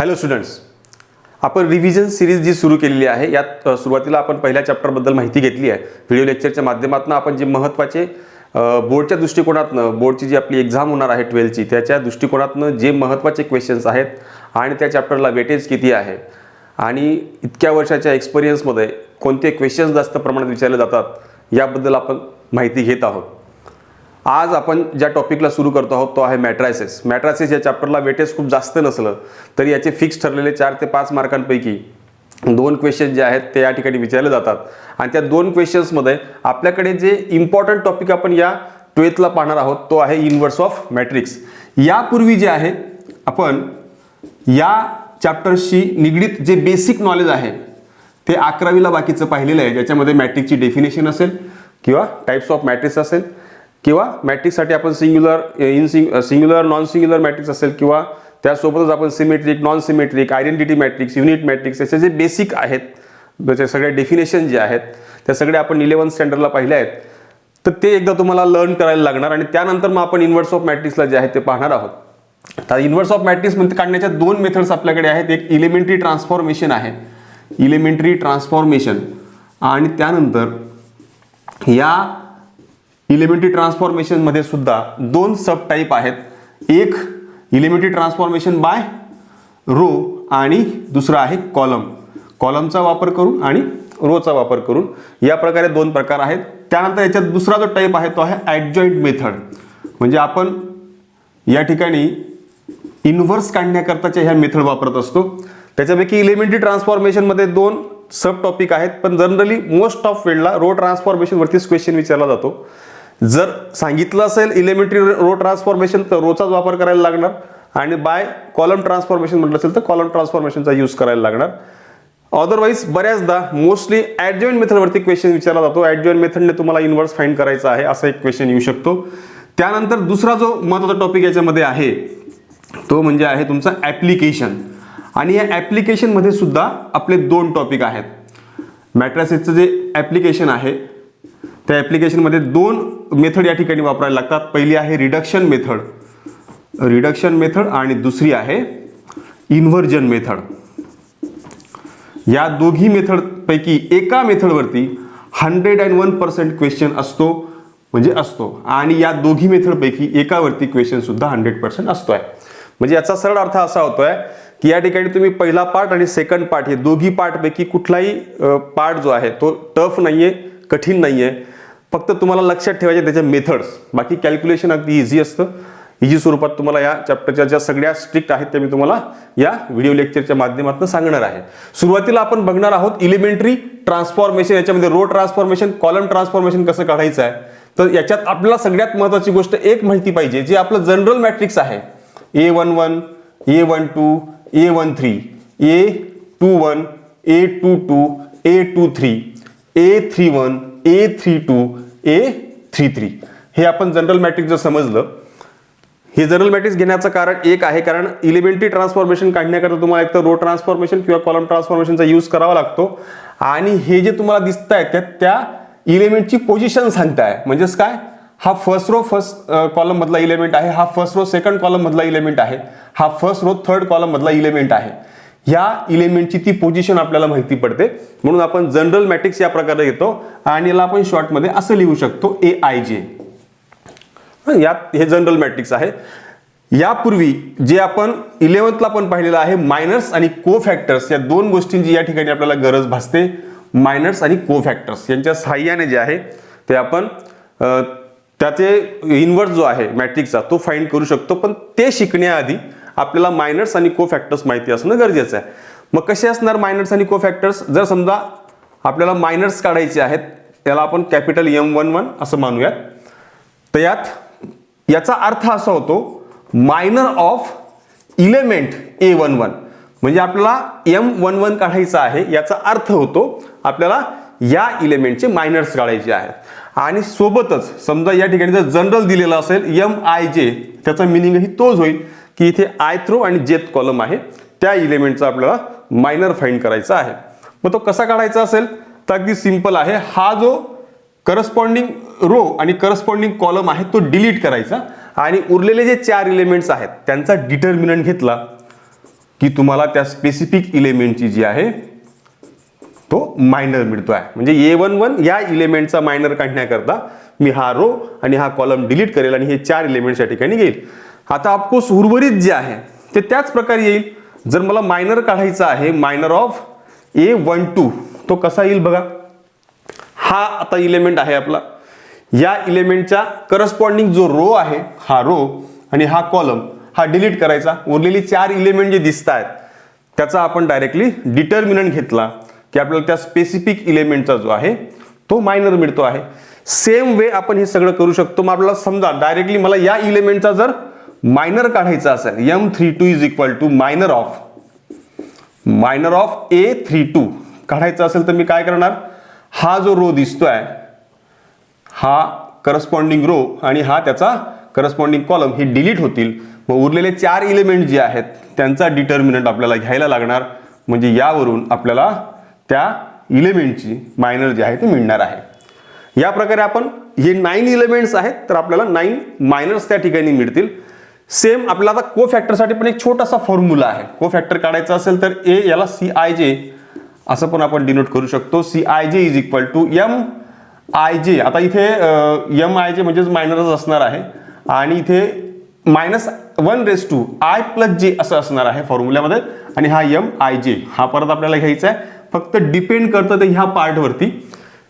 Hello students, आपण revision series जी सुरू केलेली आहे यात सुरुवातीला आपण पहिल्या चॅप्टरबद्दल माहिती घेतली आहे. व्हिडिओ लेक्चरच्या माध्यमातून आपण जे महत्त्वाचे बोर्डच्या दृष्टिकोनातून बोर्डची जी आपली एक्झाम होणार आहे 12ची त्याच्या दृष्टिकोनातून जे महत्त्वाचे क्वेश्चन्स आहेत आणि त्या चॅप्टरला वेटेज किती आहे आणि इतक्या वर्षाच्या एक्सपिरियन्समध्ये कोणते क्वेश्चन्स जास्त प्रमाणात विचारले जातात याबद्दल आपण माहिती घेत आहोत. आज आपण ज्या टॉपिकला सुरू करतो आहोत तो आहे मॅट्रायसिस. मॅट्रायसिस या चॅप्टरला वेटेज खूप जास्त नसलं तरी याचे फिक्स ठरलेले 4 ते 5 मार्कांपैकी 2 क्वेश्चन जे आहेत ते या ठिकाणी विचारले जातात आणि त्या 2 क्वेश्चन्समध्ये आपल्याकडे जे इम्पॉर्टंट टॉपिक आपण या 12ला पाहणार आहोत तो आहे इन्व्हर्स ऑफ मॅट्रिक्स. यापूर्वी जे आहे आपण या चॅप्टरशी निगडीत जे बेसिक नॉलेज आहे ते 11वीला बाकीचं पाहिलेलं आहे, ज्याच्यामध्ये मॅट्रिक्सची डेफिनेशन असेल किंवा टाइप्स ऑफ मॅट्रिक्स असेल किंवा मॅट्रिक्ससाठी आपण सिंग्युलर नॉन सिंग्युलर मॅट्रिक्स असेल किंवा त्यासोबतच आपण symmetric non symmetric identity matrix unit matrix याचे जे बेसिक आहेत त्याचे सगळे डेफिनेशन जे आहेत त्या सगळे आपण 11th स्टँडर्डला पाहिले आहेत. तर ते एकदा तुम्हाला लर्न करायला लागणार आणि त्यानंतर मग आपण इन्व्हर्स ऑफ मॅट्रिक्सला जे आहे ते पाहणार आहोत. तर इन्व्हर्स ऑफ मॅट्रिक्स मध्ये काढण्याच्या 2 मेथड्स आपल्याकडे आहेत. एक इलेमेंटरी ट्रान्सफॉर्मेशन आहे, इलेमेंटरी ट्रान्सफॉर्मेशन, आणि त्यानंतर या इलेमेंटरी ट्रान्सफॉर्मेशन मध्ये सुद्धा 2 सब टाइप आहेत. एक इलेमेंटरी ट्रान्सफॉर्मेशन बाय रो आणि दुसरा आहे कॉलमचा वापर करून आणि रोचा वापर करून. या प्रकारे 2 प्रकार आहेत. त्यानंतर याच्यात दुसरा जो टाइप आहे तो आहे ॲडजॉइंट मेथड. म्हणजे आपण या ठिकाणी इन्व्हर्स काढण्याकरताच्या ह्या मेथड वापरत असतो. त्याच्यापैकी इलेमेंटरी ट्रान्सफॉर्मेशन मध्ये 2 सब टॉपिक आहेत, पण जनरली मोस्ट ऑफ वेळेला रो ट्रान्सफॉर्मेशन वरतीच क्वेश्चन विचारला जातो. जर सांगितलं असेल इलेमेंटरी रो ट्रान्सफॉर्मेशन तर रोचाच वापर करायला लागणार आणि बाय कॉलम ट्रान्सफॉर्मेशन म्हटलं असेल तर कॉलम ट्रान्सफॉर्मेशनचा यूज करायला लागणार. अदरवाईज बऱ्याचदा मोस्टली ॲडजॉइंट मेथडवरती क्वेश्चन विचारला जातो. ॲडजॉइंट मेथडने तुम्हाला इन्व्हर्स फाइंड करायचा आहे असा एक क्वेश्चन येऊ शकतो. त्यानंतर दुसरा जो महत्त्वाचा टॉपिक याच्यामध्ये आहे तो म्हणजे आहे तुमचा ॲप्लिकेशन. आणि या ॲप्लिकेशन मध्ये सुद्धा आपले 2 टॉपिक आहेत. मॅट्रिक्सचं जे ॲप्लिकेशन आहे त्या ॲप्लिकेशन मध्ये 2 मेथड या ठिकाणी वापरायला लागतात. पहिली आहे रिडक्शन मेथड आणि दुसरी आहे इन्व्हर्जन मेथड. या दोघी मेथड पैकी एका मेथडवरती 101% क्वेश्चन असतो आणि या दोघी मेथड पैकी एकावरती क्वेश्चन सुद्धा 100% असतोय. म्हणजे याचा सरळ अर्थ असा होतोय की या ठिकाणी तुम्ही पहिला पार्ट आणि सेकंड पार्ट हे दोघी पार्ट पैकी कुठलाही पार्ट जो आहे तो टफ नाहीये, कठीण नाहीये. फक्त तुम्हाला लक्षात ठेवायचे त्याचे मेथड्स. बाकी कॅल्क्युलेशन अगदी इझी असतं. इझी स्वरूपात तुम्हाला या चॅप्टरच्या ज्या सगळ्या स्ट्रिक्ट आहेत त्या मी तुम्हाला या व्हिडिओ लेक्चरच्या माध्यमातून सांगणार आहे. सुरुवातीला आपण बघणार आहोत इलेमेंटरी ट्रान्सफॉर्मेशन. याच्यामध्ये रो ट्रान्सफॉर्मेशन, कॉलम ट्रान्सफॉर्मेशन कसं काढायचं आहे. तर याच्यात आपल्याला सगळ्यात महत्त्वाची गोष्ट एक माहिती पाहिजे, जे आपलं जनरल मॅट्रिक्स आहे A11, A12, A13, A21, A22, A23, A31, A32, A33 हे आपण जनरल मॅट्रिक्स जर समजलं. हे जनरल मॅट्रिक्स घेण्याचं कारण एक आहे, कारण इलेमेंटरी ट्रान्सफॉर्मेशन काढण्याकरता तुम्हाला एक तर रो ट्रान्सफॉर्मेशन किंवा कॉलम ट्रान्सफॉर्मेशनचा यूज करावा लागतो आणि हे जे तुम्हाला दिसत आहेत त्या इलेमेंटची पोझिशन सांगताय. म्हणजेच काय, हा फर्स्ट रो फर्स्ट कॉलम मधला इलेमेंट आहे, हा फर्स्ट रो सेकंड कॉलम मधला इलेमेंट आहे, हा फर्स्ट रो थर्ड कॉलम मधला इलेमेंट आहे. ह्या इलेमेंटची ती पोझिशन आपल्याला माहिती पडते. म्हणून आपण जनरल मॅट्रिक्स या प्रकारे घेतो आणि याला आपण शॉर्ट मध्ये असं लिहू शकतो AIJ. यात हे जनरल मॅट्रिक्स आहे. यापूर्वी जे आपण 11thला पण पाहिलेलं आहे मायनर्स आणि कोफॅक्टर्स, या 2 गोष्टींची या ठिकाणी आपल्याला गरज भासते. मायनर्स आणि कोफॅक्टर्स यांच्या सहाय्याने जे आहे ते आपण त्याचे इन्व्हर्स जो आहे मॅट्रिक्सचा तो फाइंड करू शकतो. पण ते शिकण्याआधी आपल्याला मायनर्स आणि कोफॅक्टर्स माहिती असणं गरजेचं आहे. मग कसे असणार मायनर्स आणि कोफॅक्टर्स. जर समजा आपल्याला मायनर्स काढायचे आहेत, त्याला आपण कॅपिटल M11 असं मानूयात. तर याचा अर्थ असा होतो मायनर ऑफ इलेमेंट A11. म्हणजे आपल्याला M11 काढायचा आहे याचा अर्थ होतो आपल्याला या इलेमेंटचे मायनर्स काढायचे आहेत. आणि सोबतच समजा या ठिकाणी जर जनरल दिलेला असेल MIJ, त्याचा मिनिंगही तोच होईल की इथे ith रो आणि jth कॉलम आहे त्या इलेमेंटचा आपल्याला मायनर फाइंड करायचा आहे. मग तो कसा काढायचा असेल तर अगदी सिंपल आहे. हा जो करस्पॉन्डिंग रो आणि करस्पॉन्डिंग कॉलम आहे तो डिलीट करायचा आणि उरलेले जे 4 एलिमेंट्स आहेत त्यांचा डिटर्मिनंट घेतला की तुम्हाला त्या स्पेसिफिक इलेमेंटची जी आहे तो मायनर मिळतो आहे. म्हणजे A11 या इलेमेंटचा मायनर काढण्याकरता मी हा रो आणि हा कॉलम डिलीट करेल आणि हे 4 इलेमेंट्स या ठिकाणी घेईल. आता ऑफकोर्स उर्वरित जे आहे ते त्याच प्रकारे येईल. जर मला मायनर काढायचा आहे, मायनर ऑफ A12, तो कसा येईल बघा. हा आता इलेमेंट आहे आपला, या इलेमेंटच्या करस्पॉन्डिंग जो रो आहे हा रो आणि हा कॉलम हा डिलीट करायचा. उरलेली 4 इलेमेंट जे दिसत आहेत त्याचा आपण डायरेक्टली डिटर्मिनंट घेतला की आपल्याला त्या स्पेसिफिक इलेमेंटचा जो आहे तो मायनर मिळतो आहे. सेम वे आपण हे सगळं करू शकतो. मग आपल्याला समजा डायरेक्टली मला या इलेमेंटचा जर मायनर काढायचा असेल, M32 is equal to minor of A32 काढायचा असेल तर मी काय करणार, हा जो रो दिसतोय हा करस्पॉन्डिंग रो आणि हा त्याचा करस्पॉन्डिंग कॉलम हे डिलीट होतील. मग उरलेले 4 इलेमेंट जे आहेत त्यांचा डिटर्मिनंट आपल्याला घ्यायला लागणार. म्हणजे यावरून आपल्याला त्या इलेमेंटची मायनर जे आहे ते मिळणार आहे. या प्रकारे आपण हे 9 इलेमेंट्स आहेत तर आपल्याला 9 मायनर्स त्या ठिकाणी मिळतील. सेम आपल्याला आता को फॅक्टरसाठी पण एक छोटासा फॉर्म्युला आहे. को फॅक्टर काढायचा असेल तर याला CIJ असं पण आपण डिनोट करू शकतो. CIJ is equal to MIJ. आता इथे MIJ म्हणजेच मायनरच असणार आहे आणि इथे -1/i+j असं असणार आहे फॉर्म्युल्यामध्ये. आणि हा MIJ हा परत आपल्याला घ्यायचा आहे. फक्त डिपेंड करतं ते ह्या पार्टवरती,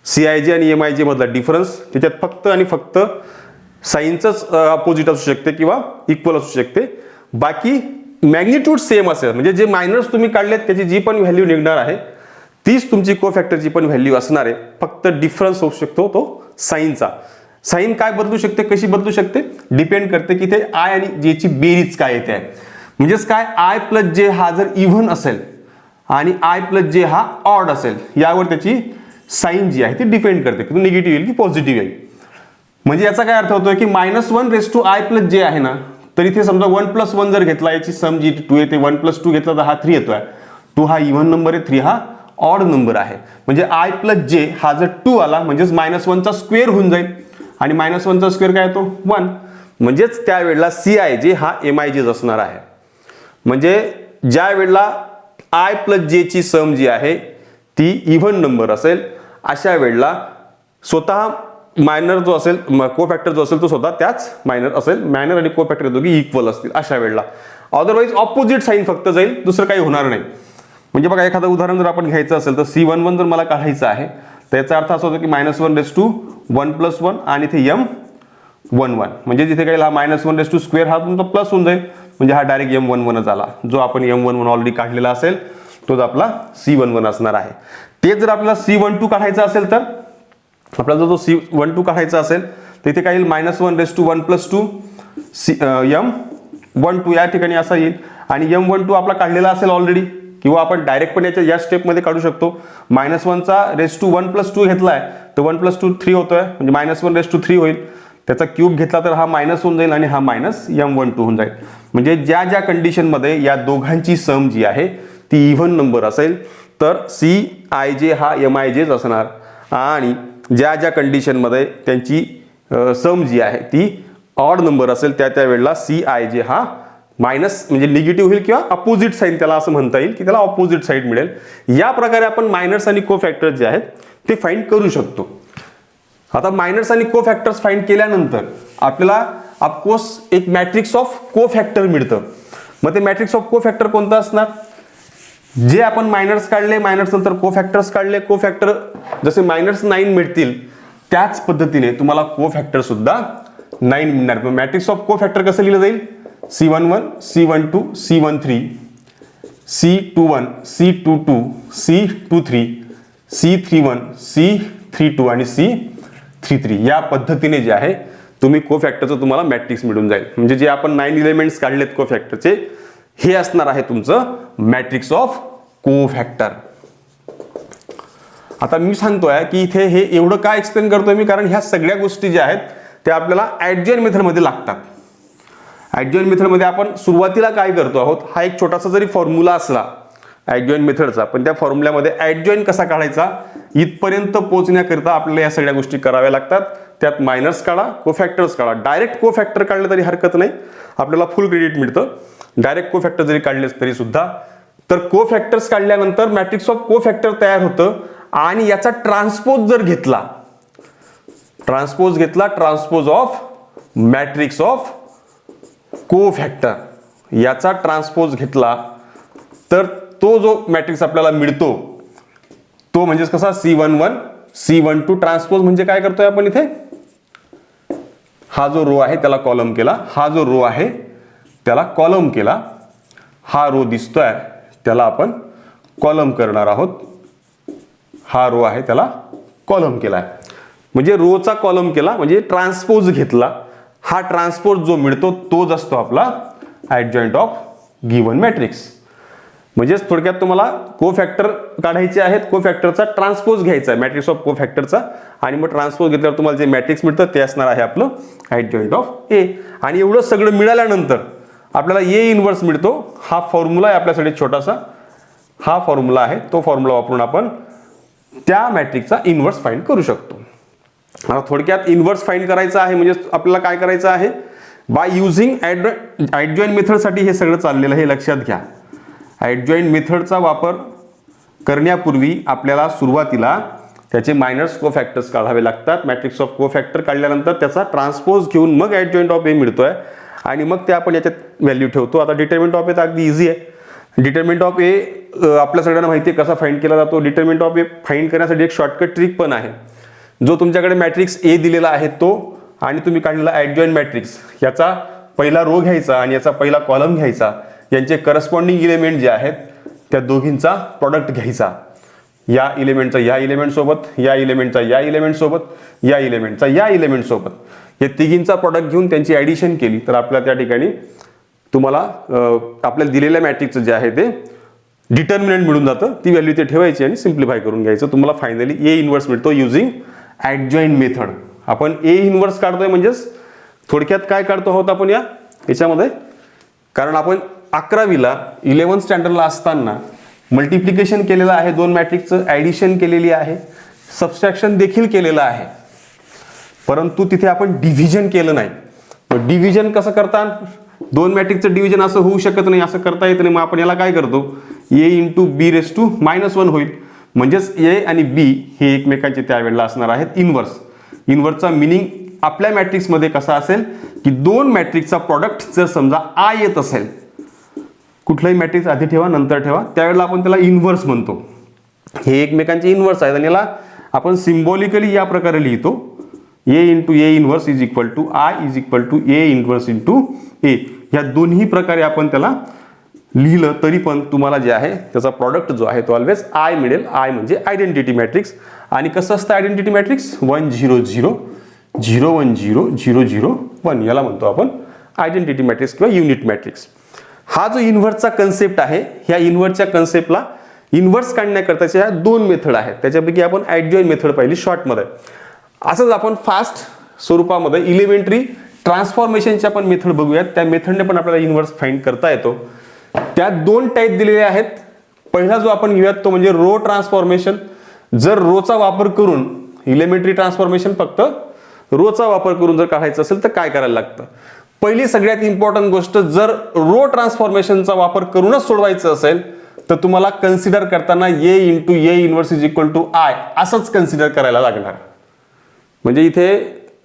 CIJ आणि MIJ मधला डिफरन्स. त्याच्यात फक्त आणि फक्त साईनचंच अपोजिट असू शकते किंवा इक्वल असू शकते. बाकी मॅग्निट्यूड सेम असेल, म्हणजे जे मायनर्स तुम्ही काढलेत त्याची जी पण व्हॅल्यू निघणार आहे तीच तुमची को फॅक्टरची पण व्हॅल्यू असणार आहे. फक्त डिफरन्स होऊ शकतो तो साईनचा. साईन काय बदलू शकते, कशी बदलू शकते, डिपेंड करते की ते आय आणि जे ची बेरीज काय येते आहे. म्हणजेच काय, I+j हा जर इव्हन असेल आणि I+j हा ऑड असेल यावर त्याची साईन जी आहे ती डिपेंड करते की तो निगेटिव्ह येईल की पॉझिटिव्ह येईल. म्हणजे याचा काय अर्थ होतोय की -1/i+j आहे ना, तर इथे समजा 1+1 जर घेतला, याची सम जी 2 येते, 1+2 घेतला तर हा 3 येतोय. 2 हा इव्हन नंबर आहे, 3 हा ऑड नंबर आहे. म्हणजे I+j हा जर 2 आला म्हणजेच -1 चा स्क्वेअर होऊन जाईल आणि -1 चा स्क्वेअर काय येतो 1. म्हणजेच त्यावेळेला CIJ हा MIJ असणार आहे. म्हणजे ज्या वेळेला I+j ची सम जी आहे ती इव्हन नंबर असेल अशा वेळेला स्वतः मायनर जो असेल, को फॅक्टर जो असेल तो स्वतः त्याच मायनर असेल. मायनर आणि को फॅक्टर दोघी इक्वल असतील अशा वेळेला. अदरवाईज ऑपोजिट साईन फक्त जाईल, दुसरं काही होणार नाही. म्हणजे बघा, एखादं उदाहरण जर आपण घ्यायचं असेल तर C11 जर मला काढायचं आहे तर याचा अर्थ असा होतो की -1/1+1 आणि इथे M11. म्हणजे जिथे काही हा -1/2 हा तुमचा प्लस होऊन जाईल. म्हणजे हा डायरेक्ट M11 आला. जो आपण M11 ऑलरेडी काढलेला असेल तोच आपला C11 असणार आहे. ते जर आपल्याला C12 काढायचा असेल तर आपल्याला जो C12 काढायचा असेल तर इथे काय येईल, -1/1+2 M12 या ठिकाणी असा येईल. आणि M12 आपला काढलेला असेल ऑलरेडी, किंवा आपण डायरेक्ट पण या स्टेपमध्ये काढू शकतो. -1/1+2 घेतलाय तर 1+2 3 होतोय, म्हणजे -1/3 होईल. त्याचा क्यूब घेतला तर हा मायनस होऊन जाईल आणि हा -M12 होऊन जाईल. म्हणजे ज्या ज्या कंडिशनमध्ये या दोघांची सम जी आहे ती इव्हन नंबर असेल तर CIJ हा MIJ असणार. आणि ज्या ज्या कंडिशनमध्ये त्यांची सम जी आहे ती ऑड नंबर असेल त्या वेळेला CIJ हा मायनस म्हणजे निगेटिव्ह होईल किंवा अपोजिट साईन त्याला असं म्हणता येईल की त्याला अपोजिट साईड मिळेल. या प्रकारे आपण मायनर्स आणि को फॅक्टर्स जे आहेत ते फाइंड करू शकतो. आता मायनर्स आणि को फॅक्टर्स फाइंड केल्यानंतर आपल्याला ऑफकोर्स एक मॅट्रिक्स ऑफ को फॅक्टर मिळतं. मग ते मॅट्रिक्स ऑफ को फॅक्टर कोणतं असणार, जे आपण मायनर्स काढले, मायनर्स नंतर को फॅक्टर्स काढले, को फॅक्टर जसे -9 मिळतील त्याच पद्धतीने तुम्हाला को फॅक्टर सुद्धा 9 मिळणार. मॅट्रिक्स ऑफ को फॅक्टर कसं लिहिलं जाईल, C11, C12, C13, C21, C22, C23, C31, C32 आणि C33 या पद्धतीने जे आहे तुम्ही को फॅक्टरचं तुम्हाला मॅट्रिक्स मिळून जाईल. म्हणजे जे आपण 9 इलेमेंट्स काढलेत को फॅक्टरचे, हे असणार आहे तुमचं मॅट्रिक्स ऑफ को फॅक्टर. आता मी सांगतोय की इथे हे एवढं काय एक्सप्लेन करतोय मी, कारण ह्या सगळ्या गोष्टी ज्या आहेत त्या आपल्याला ऍडजॉइन मेथडमध्ये लागतात. ऍडजॉइन मेथडमध्ये आपण सुरुवातीला काय करतो आहोत, हा एक छोटासा जरी फॉर्म्युला असला ऍडजॉइन मेथडचा, पण त्या फॉर्म्युल्यामध्ये ऍडजॉइन कसा काढायचा इथपर्यंत पोहोचण्याकरिता आपल्याला या सगळ्या गोष्टी कराव्या लागतात. त्यात मायनस काढा, कोफॅक्टर्स काढा. डायरेक्ट कोफॅक्टर काढले तरी हरकत नाही, आपल्याला फुल क्रेडिट मिळतं. डायरेक्ट कोफॅक्टर जरी काढलेस तरी सुद्धा. तर कोफॅक्टर्स काढल्यानंतर मॅट्रिक्स ऑफ कोफॅक्टर तयार होतं आणि याचा ट्रान्सपोज जर घेतला, ट्रान्सपोज ऑफ मॅट्रिक्स ऑफ कोफॅक्टर, याचा ट्रान्सपोज घेतला तर तो जो मॅट्रिक्स आपल्याला मिळतो तो म्हणजे कसा C11 C12 ट्रान्सपोज म्हणजे काय करतोय आपण इथे, हा जो रो आहे त्याला कॉलम केला, हा जो रो आहे त्याला कॉलम केला, हा रो दिसतोय त्याला आपण कॉलम करणार आहोत, हा रो आहे त्याला कॉलम केलाय. म्हणजे रोचा कॉलम केला म्हणजे ट्रान्सपोज घेतला. हा ट्रान्सपोज जो मिळतो तोच असतो आपला ऍडजॉइंट ऑफ गिवन मॅट्रिक्स. म्हणजेच थोडक्यात तुम्हाला कोफॅक्टर काढायचे आहेत, कोफॅक्टरचा ट्रान्सपोज घ्यायचा आहे मॅट्रिक्स ऑफ कोफॅक्टरचा, आणि मग ट्रान्सपोज घेतल्यावर तुम्हाला जे मॅट्रिक्स मिळतं ते असणार आहे आपलं ऍडजॉइंट ऑफ ए. आणि एवढं सगळं मिळाल्यानंतर आपल्याला ए इनव्हर्स मिळतो. हा फॉर्म्युला आहे आपल्यासाठी छोटासा, हा फॉर्म्युला आहे, तो फॉर्म्युला वापरून आपण त्या मॅट्रिक्सचा इनव्हर्स फाइंड करू शकतो. आता थोडक्यात इनव्हर्स फाइंड करायचं आहे म्हणजे आपल्याला काय करायचं आहे, बाय युझिंग ऍडजॉइंट मेथडसाठी हे सगळं चाललेलं आहे, हे लक्षात घ्या. ऍडजॉइंट मेथडचा वापर करण्यापूर्वी आपल्याला सुरुवातीला त्याचे मायनस कोफॅक्टर्स काढावे लागतात. मॅट्रिक्स ऑफ कोफॅक्टर काढल्यानंतर त्याचा ट्रान्सपोज घेऊन मग ऍडजॉइंट ऑफ ए मिळतोय आणि मग ते आपण याच्यात व्हॅल्यू ठेवतो. आता डिटरमिनंट ऑफ ए तर अगदी इझी आहे. डिटरमिनंट ऑफ ए आपल्या सगळ्यांना माहिती आहे कसा फाइंड केला जातो. डिटरमिनंट ऑफ ए फाइंड करण्यासाठी एक शॉर्टकट ट्रिक पण आहे. जो तुमच्याकडे मॅट्रिक्स ए दिलेला आहे तो आणि तुम्ही काढलेला ऍडजॉइंट मॅट्रिक्स, याचा पहिला रो घ्यायचा आणि याचा पहिला कॉलम घ्यायचा, यांचे करस्पॉन्डिंग इलेमेंट जे आहेत त्या दोघींचा प्रॉडक्ट घ्यायचा. या इलेमेंटचा या इलेमेंट सोबत, या इलेमेंटचा या इलेमेंट सोबत, या इलेमेंटचा या इलेमेंट सोबत, या तिघींचा प्रॉडक्ट घेऊन त्यांची ऍडिशन केली तर आपल्याला त्या ठिकाणी तुम्हाला आपल्याला दिलेल्या मॅट्रिक्सचं जे आहे ते डिटर्मिनंट मिळून जातं. ती व्हॅल्यू ते ठेवायची आणि सिम्प्लिफाय करून घ्यायचं. तुम्हाला फायनली ए इनव्हर्स मिळतो युझिंग ऍडजॉइंट मेथड. आपण ए इनव्हर्स काढतोय म्हणजेच थोडक्यात काय काढतो आहोत आपण याच्यामध्ये, कारण आपण 11वीला 11th स्टँडर्डला असताना मल्टिप्लिकेशन केलेलं आहे, दोन मॅट्रिक्सचं ऍडिशन केलेली आहे, सबस्ट्रॅक्शन देखील केलेलं आहे, परंतु तिथे आपण डिव्हिजन केलं नाही. मग डिव्हिजन कसं करतात, दोन मॅट्रिक्सचं डिव्हिजन असं होऊ शकत नाही, असं करता येत नाही. मग आपण याला काय करतो, ए इंटू बी रेस टू -1 होईल. म्हणजेच ए आणि बी हे एकमेकांचे त्यावेळेला असणार आहेत इनव्हर्स. इनव्हर्सचा मिनिंग आपल्या मॅट्रिक्समध्ये कसा असेल की दोन मॅट्रिक्सचा प्रॉडक्ट जर समजा आ येत असेल, कुठलाही मॅट्रिक्स आधी ठेवा नंतर ठेवा, त्यावेळेला आपण त्याला इनव्हर्स म्हणतो. हे एकमेकांचे इनव्हर्स आहेत आणि याला आपण सिम्बॉलिकली या प्रकारे लिहितो, A into A inverse is equal to I is equal to A inverse into A. या दोन्ही प्रकारे आपण त्याला लिहिलं तरी पण तुम्हाला जे आहे त्याचा प्रॉडक्ट जो आहे तो ऑलवेज आय मिळेल. आय म्हणजे आयडेंटिटी मॅट्रिक्स. आणि कसं असतं आयडेंटिटी मॅट्रिक्स, 1 0 0 0 1 0 0 0 1, याला म्हणतो आपण आयडेंटिटी मॅट्रिक्स किंवा युनिट मॅट्रिक्स. हा जो इनव्हर्सचा कन्सेप्ट आहे, ह्या इनव्हर्सच्या कन्सेप्टला इनव्हर्स काढण्याकरताच्या दोन मेथड आहेत. त्याच्यापैकी आपण ऍडजॉइंट मेथड पाहिली शॉर्टमध्ये. असंच आपण फास्ट स्वरूपामध्ये इलेमेंटरी ट्रान्सफॉर्मेशनच्या पण मेथड बघूयात. त्या मेथडने पण आपल्याला इनव्हर्स फाइंड करता येतो. त्यात दोन टाईप दिलेले आहेत. पहिला जो आपण घेऊयात तो म्हणजे रो ट्रान्सफॉर्मेशन. जर रोचा वापर करून इलेमेंटरी ट्रान्सफॉर्मेशन फक्त रोचा वापर करून जर काढायचं असेल तर काय करायला लागतं, पहिली सगळ्यात इम्पॉर्टंट गोष्ट, जर रो ट्रान्सफॉर्मेशनचा वापर करूनच सोडवायचं असेल तर तुम्हाला कन्सिडर करताना A into A inverse is equal to I असंच कन्सिडर करायला लागणार. म्हणजे इथे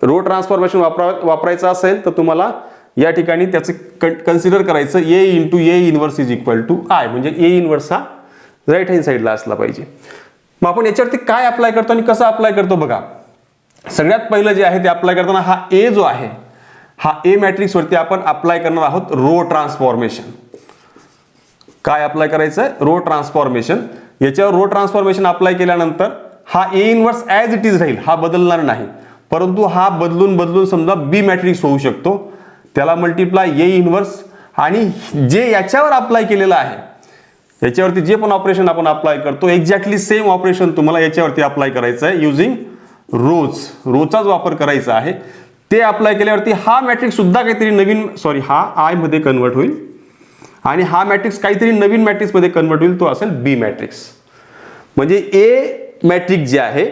रो ट्रान्सफॉर्मेशन वापरायचं असेल तर तुम्हाला या ठिकाणी त्याचे कन्सिडर करायचं A into A inverse is equal to I, म्हणजे ए इनव्हर्स हा राईट हँड साईडला असला पाहिजे. मग आपण याच्यावरती काय अप्लाय करतो आणि कसं अप्लाय करतो बघा. सगळ्यात पहिलं जे आहे ते अप्लाय करताना हा ए जो आहे, हा ए मॅट्रिक्स वरती आपण अप्लाय करणार आहोत रो ट्रान्सफॉर्मेशन. काय अप्लाय करायचं आहे, रो ट्रान्सफॉर्मेशन. याच्यावर रो ट्रान्सफॉर्मेशन अप्लाय केल्यानंतर हा ए इनव्हर्स ॲज इट इज राहील, हा बदलणार नाही. परंतु हा बदलून समजा बी मॅट्रिक्स होऊ शकतो, त्याला मल्टिप्लाय ए इनव्हर्स आणि जे याच्यावर अप्लाय केलेलं आहे, याच्यावरती जे पण ऑपरेशन आपण अप्लाय करतो एक्झॅक्टली सेम ऑपरेशन तुम्हाला याच्यावरती अप्लाय करायचं आहे युझिंग रोचाच वापर करायचा आहे. ते अप्लाय केल्यावरती हा मॅट्रिक्स सुद्धा काहीतरी नवीन, हा आय मध्ये कन्वर्ट होईल आणि हा मॅट्रिक्स काहीतरी नवीन मॅट्रिक्स मध्ये कन्वर्ट होईल, तो असेल बी मॅट्रिक्स. म्हणजे ए मॅट्रिक्स जे आहे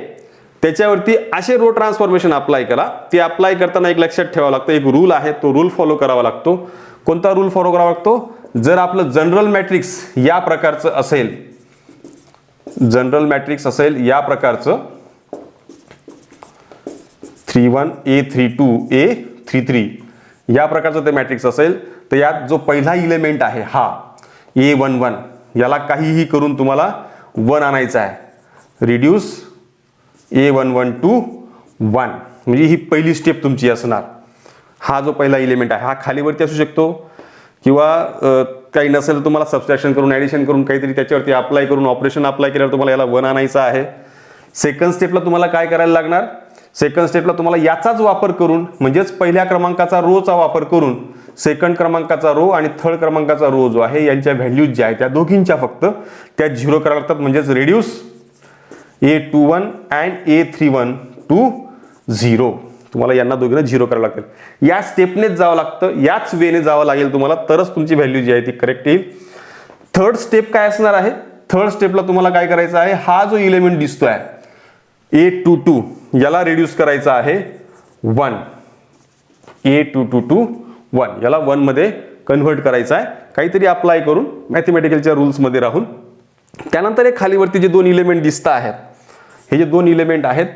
त्याच्यावरती असे रो ट्रान्सफॉर्मेशन अप्लाय करा. ते अप्लाय करताना एक लक्षात ठेवावं लागतं, एक रूल आहे, तो रूल फॉलो करावा लागतो. कोणता रूल फॉलो करावा लागतो? जर आपलं जनरल मॅट्रिक्स या प्रकारचं असेल, जनरल मॅट्रिक्स असेल या प्रकारचं 3-1 A32 A33 या प्रकारचं ते मॅट्रिक्स असेल, तर यात जो पहिला इलेमेंट आहे हा A11, याला काहीही करून तुम्हाला 1 आणायचा आहे. रिड्यूस A11 to 1, म्हणजे ही पहिली स्टेप तुमची असणार. हा जो पहिला इलेमेंट आहे हा खालीवरती असू शकतो, किंवा काही नसेल तर तुम्हाला सबस्ट्रॅक्शन करून ॲडिशन करून काहीतरी त्याच्यावरती अप्लाय करून ऑपरेशन अप्लाय केल्यावर तुम्हाला याला 1 आणायचा आहे. सेकंड स्टेपला तुम्हाला काय करायला लागणार? सेकंड स्टेपला तुम्हाला याचाच वापर करून, म्हणजेच पहिल्या क्रमांकाचा रोचा वापर करून सेकंड क्रमांकाचा रो आणि थर्ड क्रमांकाचा रो जो आहे यांच्या व्हॅल्यूज ज्या आहेत त्या दोघींच्या फक्त त्या 0 करायला लागतात. म्हणजेच reduce A21 and A31 to 0. तुम्हाला यांना दोघींना 0 करावं लागेल. या स्टेपनेच जावं लागतं, याच वेने जावं लागेल तुम्हाला, तरच तुमची व्हॅल्यू जी आहे ती करेक्ट येईल. थर्ड स्टेप काय असणार आहे? थर्ड स्टेपला तुम्हाला काय करायचं आहे? हा जो इलेमेंट दिसतोय A22 याला रिड्यूस करायचा आहे 1. A22 टू 1 याला 1 मध्ये कन्व्हर्ट करायचं आहे, काहीतरी अप्लाय करून मॅथमॅटिकलच्या रूल्समध्ये राहून. त्यानंतर एक खालीवरती जे 2 इलेमेंट दिसत आहेत, हे जे 2 इलेमेंट आहेत,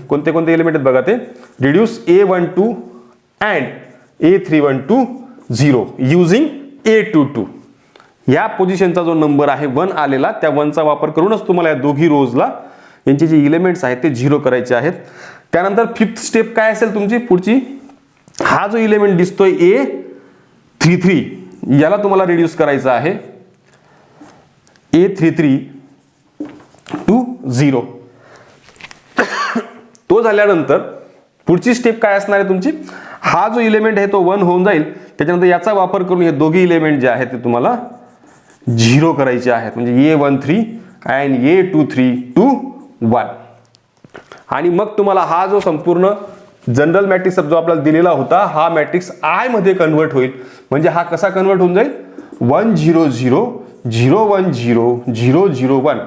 कोणते कोणते इलेमेंट आहेत बघा ते. Reduce A12 and A31 to 0 using A22. या पोझिशनचा जो नंबर आहे 1 आलेला, त्या 1चा वापर करूनच तुम्हाला या दोघी रोजला यांचे जे इलेमेंट्स आहेत ते 0 करायचे आहेत. त्यानंतर फिफ्थ स्टेप काय असेल तुमची पुढची? हा जो इलेमेंट दिसतोय A33 याला तुम्हाला रिड्यूस करायचा आहे A33 टू 0. तो झाल्यानंतर पुढची स्टेप काय असणार आहे तुमची? हा जो इलेमेंट आहे तो 1 होऊन जाईल, त्याच्यानंतर याचा वापर करून हे दोघी इलेमेंट जे आहेत ते तुम्हाला 0 करायचे आहेत. म्हणजे A13 अँड A23 टू 1. आणि मग तुम्हाला हा जो संपूर्ण जनरल मॅट्रिक्स जो आपल्याला दिलेला होता हा मॅट्रिक्स आय मध्ये कन्व्हर्ट होईल. म्हणजे हा कसा कन्व्हर्ट होऊन जाईल? 1 0 0 0 1 0 0 0 1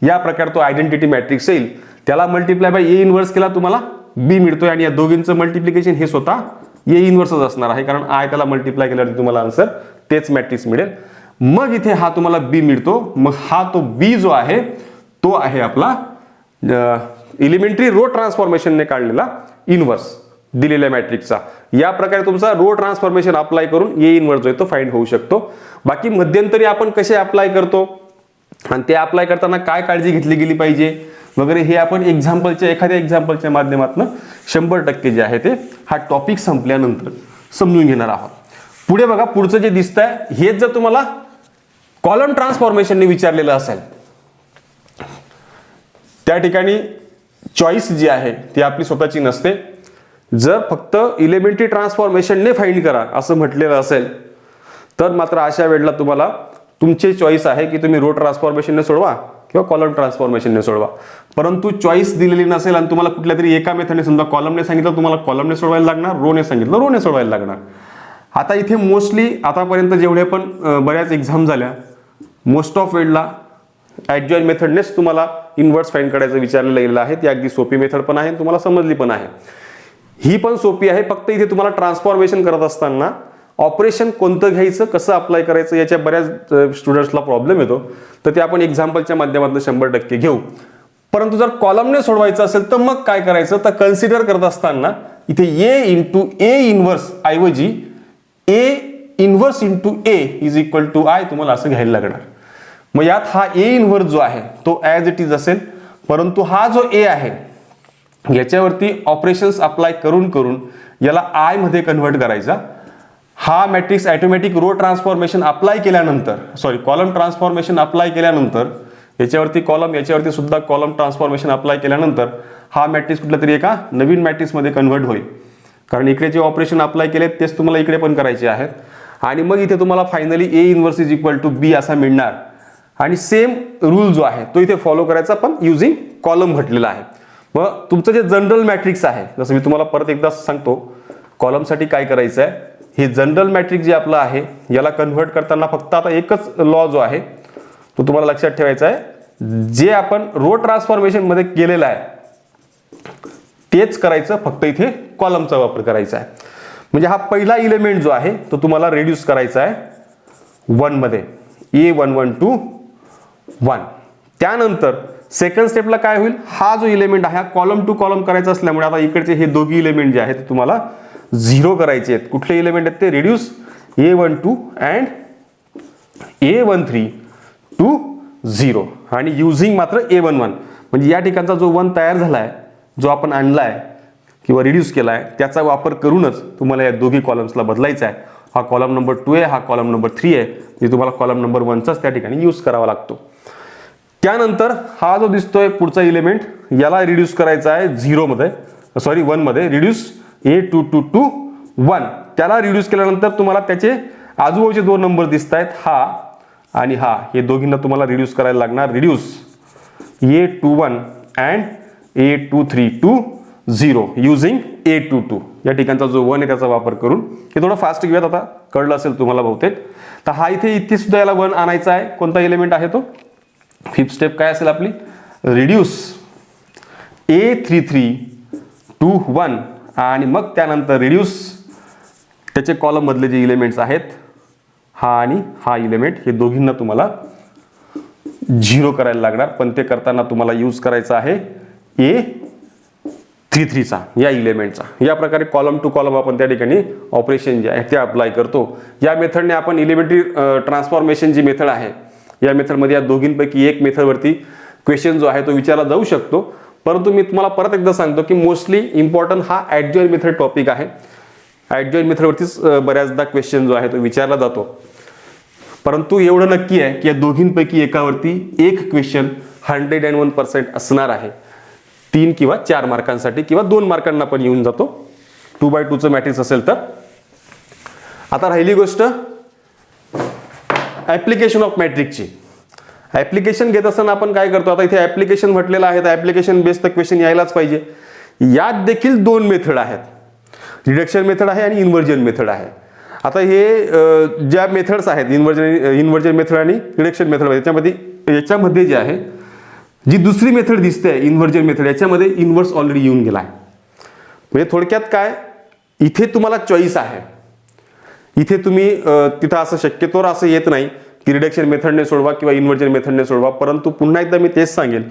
या प्रकार तो आयडेंटिटी मॅट्रिक्स येईल. त्याला मल्टिप्लाय बाय ए इनवर्स केला तुम्हाला बी मिळतोय, आणि या दोघींचं मल्टिप्लिकेशन हे स्वतः ए इनवर्सच असणार आहे, कारण आय त्याला मल्टिप्लाय केल्यावर तुम्हाला आन्सर तेच मॅट्रिक्स मिळेल. मग इथे हा तुम्हाला बी मिळतो. मग हा तो बी जो आहे तो आहे आपला एलिमेंटरी रो ट्रान्सफॉर्मेशनने काढलेला इनवर्स दिलेल्या मॅट्रिक्सचा. या प्रकारे तुमचा रो ट्रान्सफॉर्मेशन अप्लाय करून ए इनवर्स जो आहे तो फाइंड होऊ शकतो. बाकी मध्यंतरी आपण कसे अप्लाय करतो आणि ते अप्लाय करताना काय काळजी घेतली गेली पाहिजे वगैरे हे आपण एखाद्या एक्झाम्पलच्या माध्यमातून 100% जे आहे ते हा टॉपिक संपल्यानंतर समजून घेणार आहोत. पुढे बघा, पुढचं जे दिसतंय हेच जर तुम्हाला कॉलम ट्रान्सफॉर्मेशनने विचारलेलं असेल, त्या ठिकाणी चॉईस जी आहे ती आपली स्वतःची नसते. जर फक्त इलेमेंटरी ट्रान्सफॉर्मेशनने फाइंड करा असं म्हटलेलं असेल तर मात्र अशा वेळेला तुम्हाला तुमची चॉईस आहे की तुम्ही रो ट्रान्सफॉर्मेशनने सोडवा किंवा कॉलम ट्रान्सफॉर्मेशनने सोडवा. परंतु चॉईस दिलेली नसेल आणि तुम्हाला कुठल्या तरी एका मेथडने, समजा कॉलमने सांगितलं तुम्हाला कॉलमने सोडवायला लागणार, रोने सांगितलं रोने सोडवायला लागणार. आता इथे मोस्टली आतापर्यंत जेवढे पण बऱ्याच एक्झाम झाल्या, मोस्ट ऑफ वेळेला ॲडजॉईन मेथडनेच तुम्हाला इनवर्स फाइंड करायचं विचारलेलं गेलेलं आहे. ती अगदी सोपी मेथड पण आहे, तुम्हाला समजली पण आहे. ही पण सोपी आहे, फक्त इथे तुम्हाला ट्रान्सफॉर्मेशन करत असताना ऑपरेशन कोणतं घ्यायचं, कसं अप्लाय करायचं याच्या बऱ्याच स्टुडंट्सला प्रॉब्लेम येतो. तर ते आपण एक्झाम्पलच्या माध्यमातून 100% घेऊ. परंतु जर कॉलमने सोडवायचं असेल तर मग काय करायचं, तर कन्सिडर करत असताना इथे ए इंटू ए इनवर्स ऐवजी A inverse into A is equal to I तुम्हाला असं घ्यायला लागणार. मग यात हा ए इनवर्स जो आहे तो ॲज इट इज असेल, परंतु हा जो ए आहे याच्यावरती ऑपरेशन्स अप्लाय करून करून याला आय मध्ये कन्व्हर्ट करायचा. हा matrix automatic row transformation apply केल्यानंतर, कॉलम ट्रान्सफॉर्मेशन अप्लाय केल्यानंतर याच्यावरती कॉलम, याच्यावरती सुद्धा कॉलम ट्रान्सफॉर्मेशन अप्लाय केल्यानंतर हा मॅट्रिक्स कुठल्या तरी एका नवीन मॅट्रिक्समध्ये कन्व्हर्ट होईल. कारण इकडे जे ऑपरेशन अप्लाय केले तेच तुम्हाला इकडे पण करायचे आहेत. आणि मग इथे तुम्हाला finally A inverse is equal to B असा मिळणार. आणि सेम रूल जो आहे तो इथे फॉलो करायचा पण युजिंग कॉलम म्हटलेला आहे. मग तुमचं जे जनरल मॅट्रिक्स आहे, जसं मी तुम्हाला परत एकदा सांगतो कॉलमसाठी काय करायचं आहे, हे जनरल मॅट्रिक्स जे आपलं आहे याला कन्व्हर्ट करताना फक्त आता एकच लॉ जो आहे तो तुम्हाला लक्षात ठेवायचा आहे. जे आपण रो ट्रान्सफॉर्मेशन मध्ये केलेला आहे तेच करायचं, फक्त इथे कॉलमचा वापर करायचा आहे. म्हणजे हा पहिला इलेमेंट जो आहे तो तुम्हाला रिड्यूस करायचा आहे 1 मध्ये, A11 to 1. त्यानंतर सेकंड स्टेपला काय होईल, हा जो इलेमेंट आहे हा कॉलम टू कॉलम करायचा असल्यामुळे आता इकडचे हे दोघी इलेमेंट जे आहेत ते तुम्हाला 0 करायचे आहेत. कुठले इलेमेंट आहेत ते, reduce A12 and A13 to 0 आणि युजिंग मात्र A11. म्हणजे या ठिकाणचा जो 1 तयार झालाय, जो आपण आणलाय किंवा रिड्यूस केलाय, त्याचा वापर करूनच तुम्हाला या दोघी कॉलम्सला बदलायचा आहे. हा कॉलम नंबर 2 आहे, हा कॉलम नंबर 3 आहे. म्हणजे तुम्हाला कॉलम नंबर 1चाच त्या ठिकाणी यूज करावा लागतो. त्यानंतर हा जो दिसतोय पुढचा इलेमेंट, याला रिड्यूस करायचा आहे 0 मध्ये, सॉरी 1 मध्ये, रिड्यूस A22 टू 1. त्याला रिड्यूस केल्यानंतर तुम्हाला त्याचे आजूबाजूचे 2 नंबर दिसत आहेत, हा आणि हा, हे दोघींना तुम्हाला रिड्यूस करायला लागणार. Reduce A21 and A23 to 0 using A22. या ठिकाणचा जो 1 आहे त्याचा वापर करून, हे थोडं फास्ट घेऊयात, आता कळलं असेल तुम्हाला बहुतेक. तर हा इथे सुद्धा याला 1 आणायचा आहे. कोणता एलिमेंट आहे तो, 5th स्टेप काय असेल आपली, रिड्यूस A33 टू 1 आणि मग त्यानंतर रिड्यूस त्याचे कॉलम मधले जे इलेमेंट्स आहेत, हा आणि हा इलेमेंट, हे दोघींना तुम्हाला 0 करायला लागणार. पण ते करताना तुम्हाला यूज करायचा आहे A33चा, या इलेमेंटचा. या प्रकारे कॉलम टू कॉलम आपण त्या ठिकाणी ऑपरेशन जे आहे ते अप्लाय करतो. या मेथडने आपण इलिमेंटरी ट्रान्सफॉर्मेशन जी मेथड आहे, या मेथडमध्ये या दोघींपैकी एक मेथडवरती क्वेश्चन जो आहे तो विचारला जाऊ शकतो. परंतु मी तुम्हाला परत एकदा सांगतो की मोस्टली इम्पॉर्टंट हा ॲडजॉइन मेथड टॉपिक आहे. ॲडजॉइन मेथडवरतीच बऱ्याचदा क्वेश्चन जो आहे तो विचारला जातो. परंतु एवढं नक्की आहे की या दोघींपैकी एकावरती एक क्वेश्चन 101% असणार आहे. 3 किंवा 4 मार्कांसाठी किंवा 2 मार्कांना पण येऊन जातो, 2x2चं मॅट्रिक्स असेल तर. आता राहिली गोष्ट ऍप्लिकेशन ऑफ मॅट्रिक्सची. ऍप्लिकेशन घेत असताना आपण काय करतो, आता इथे ऍप्लिकेशन म्हटलेलं आहे, तर ऍप्लिकेशन बेस्ड तर क्वेश्चन यायलाच पाहिजे. यात देखील 2 मेथड आहेत, रिडक्शन मेथड आहे आणि इन्व्हर्जन मेथड आहे. आता हे ज्या मेथड्स आहेत, इन्व्हर्जन मेथड आणि रिडक्शन मेथड, याच्यामध्ये जे आहे, जी दुसरी मेथड दिसते इन्व्हर्जन मेथड, याच्यामध्ये इन्व्हर्स ऑलरेडी येऊन गेला आहे. म्हणजे थोडक्यात काय, इथे तुम्हाला चॉईस आहे. इथे तुम्ही तिथं असं शक्यतोवर असं येत नाही की रिडक्शन मेथडने सोडवा किंवा इन्व्हर्जन मेथडने सोडवा. परंतु पुन्हा एकदा मी तेच सांगेल,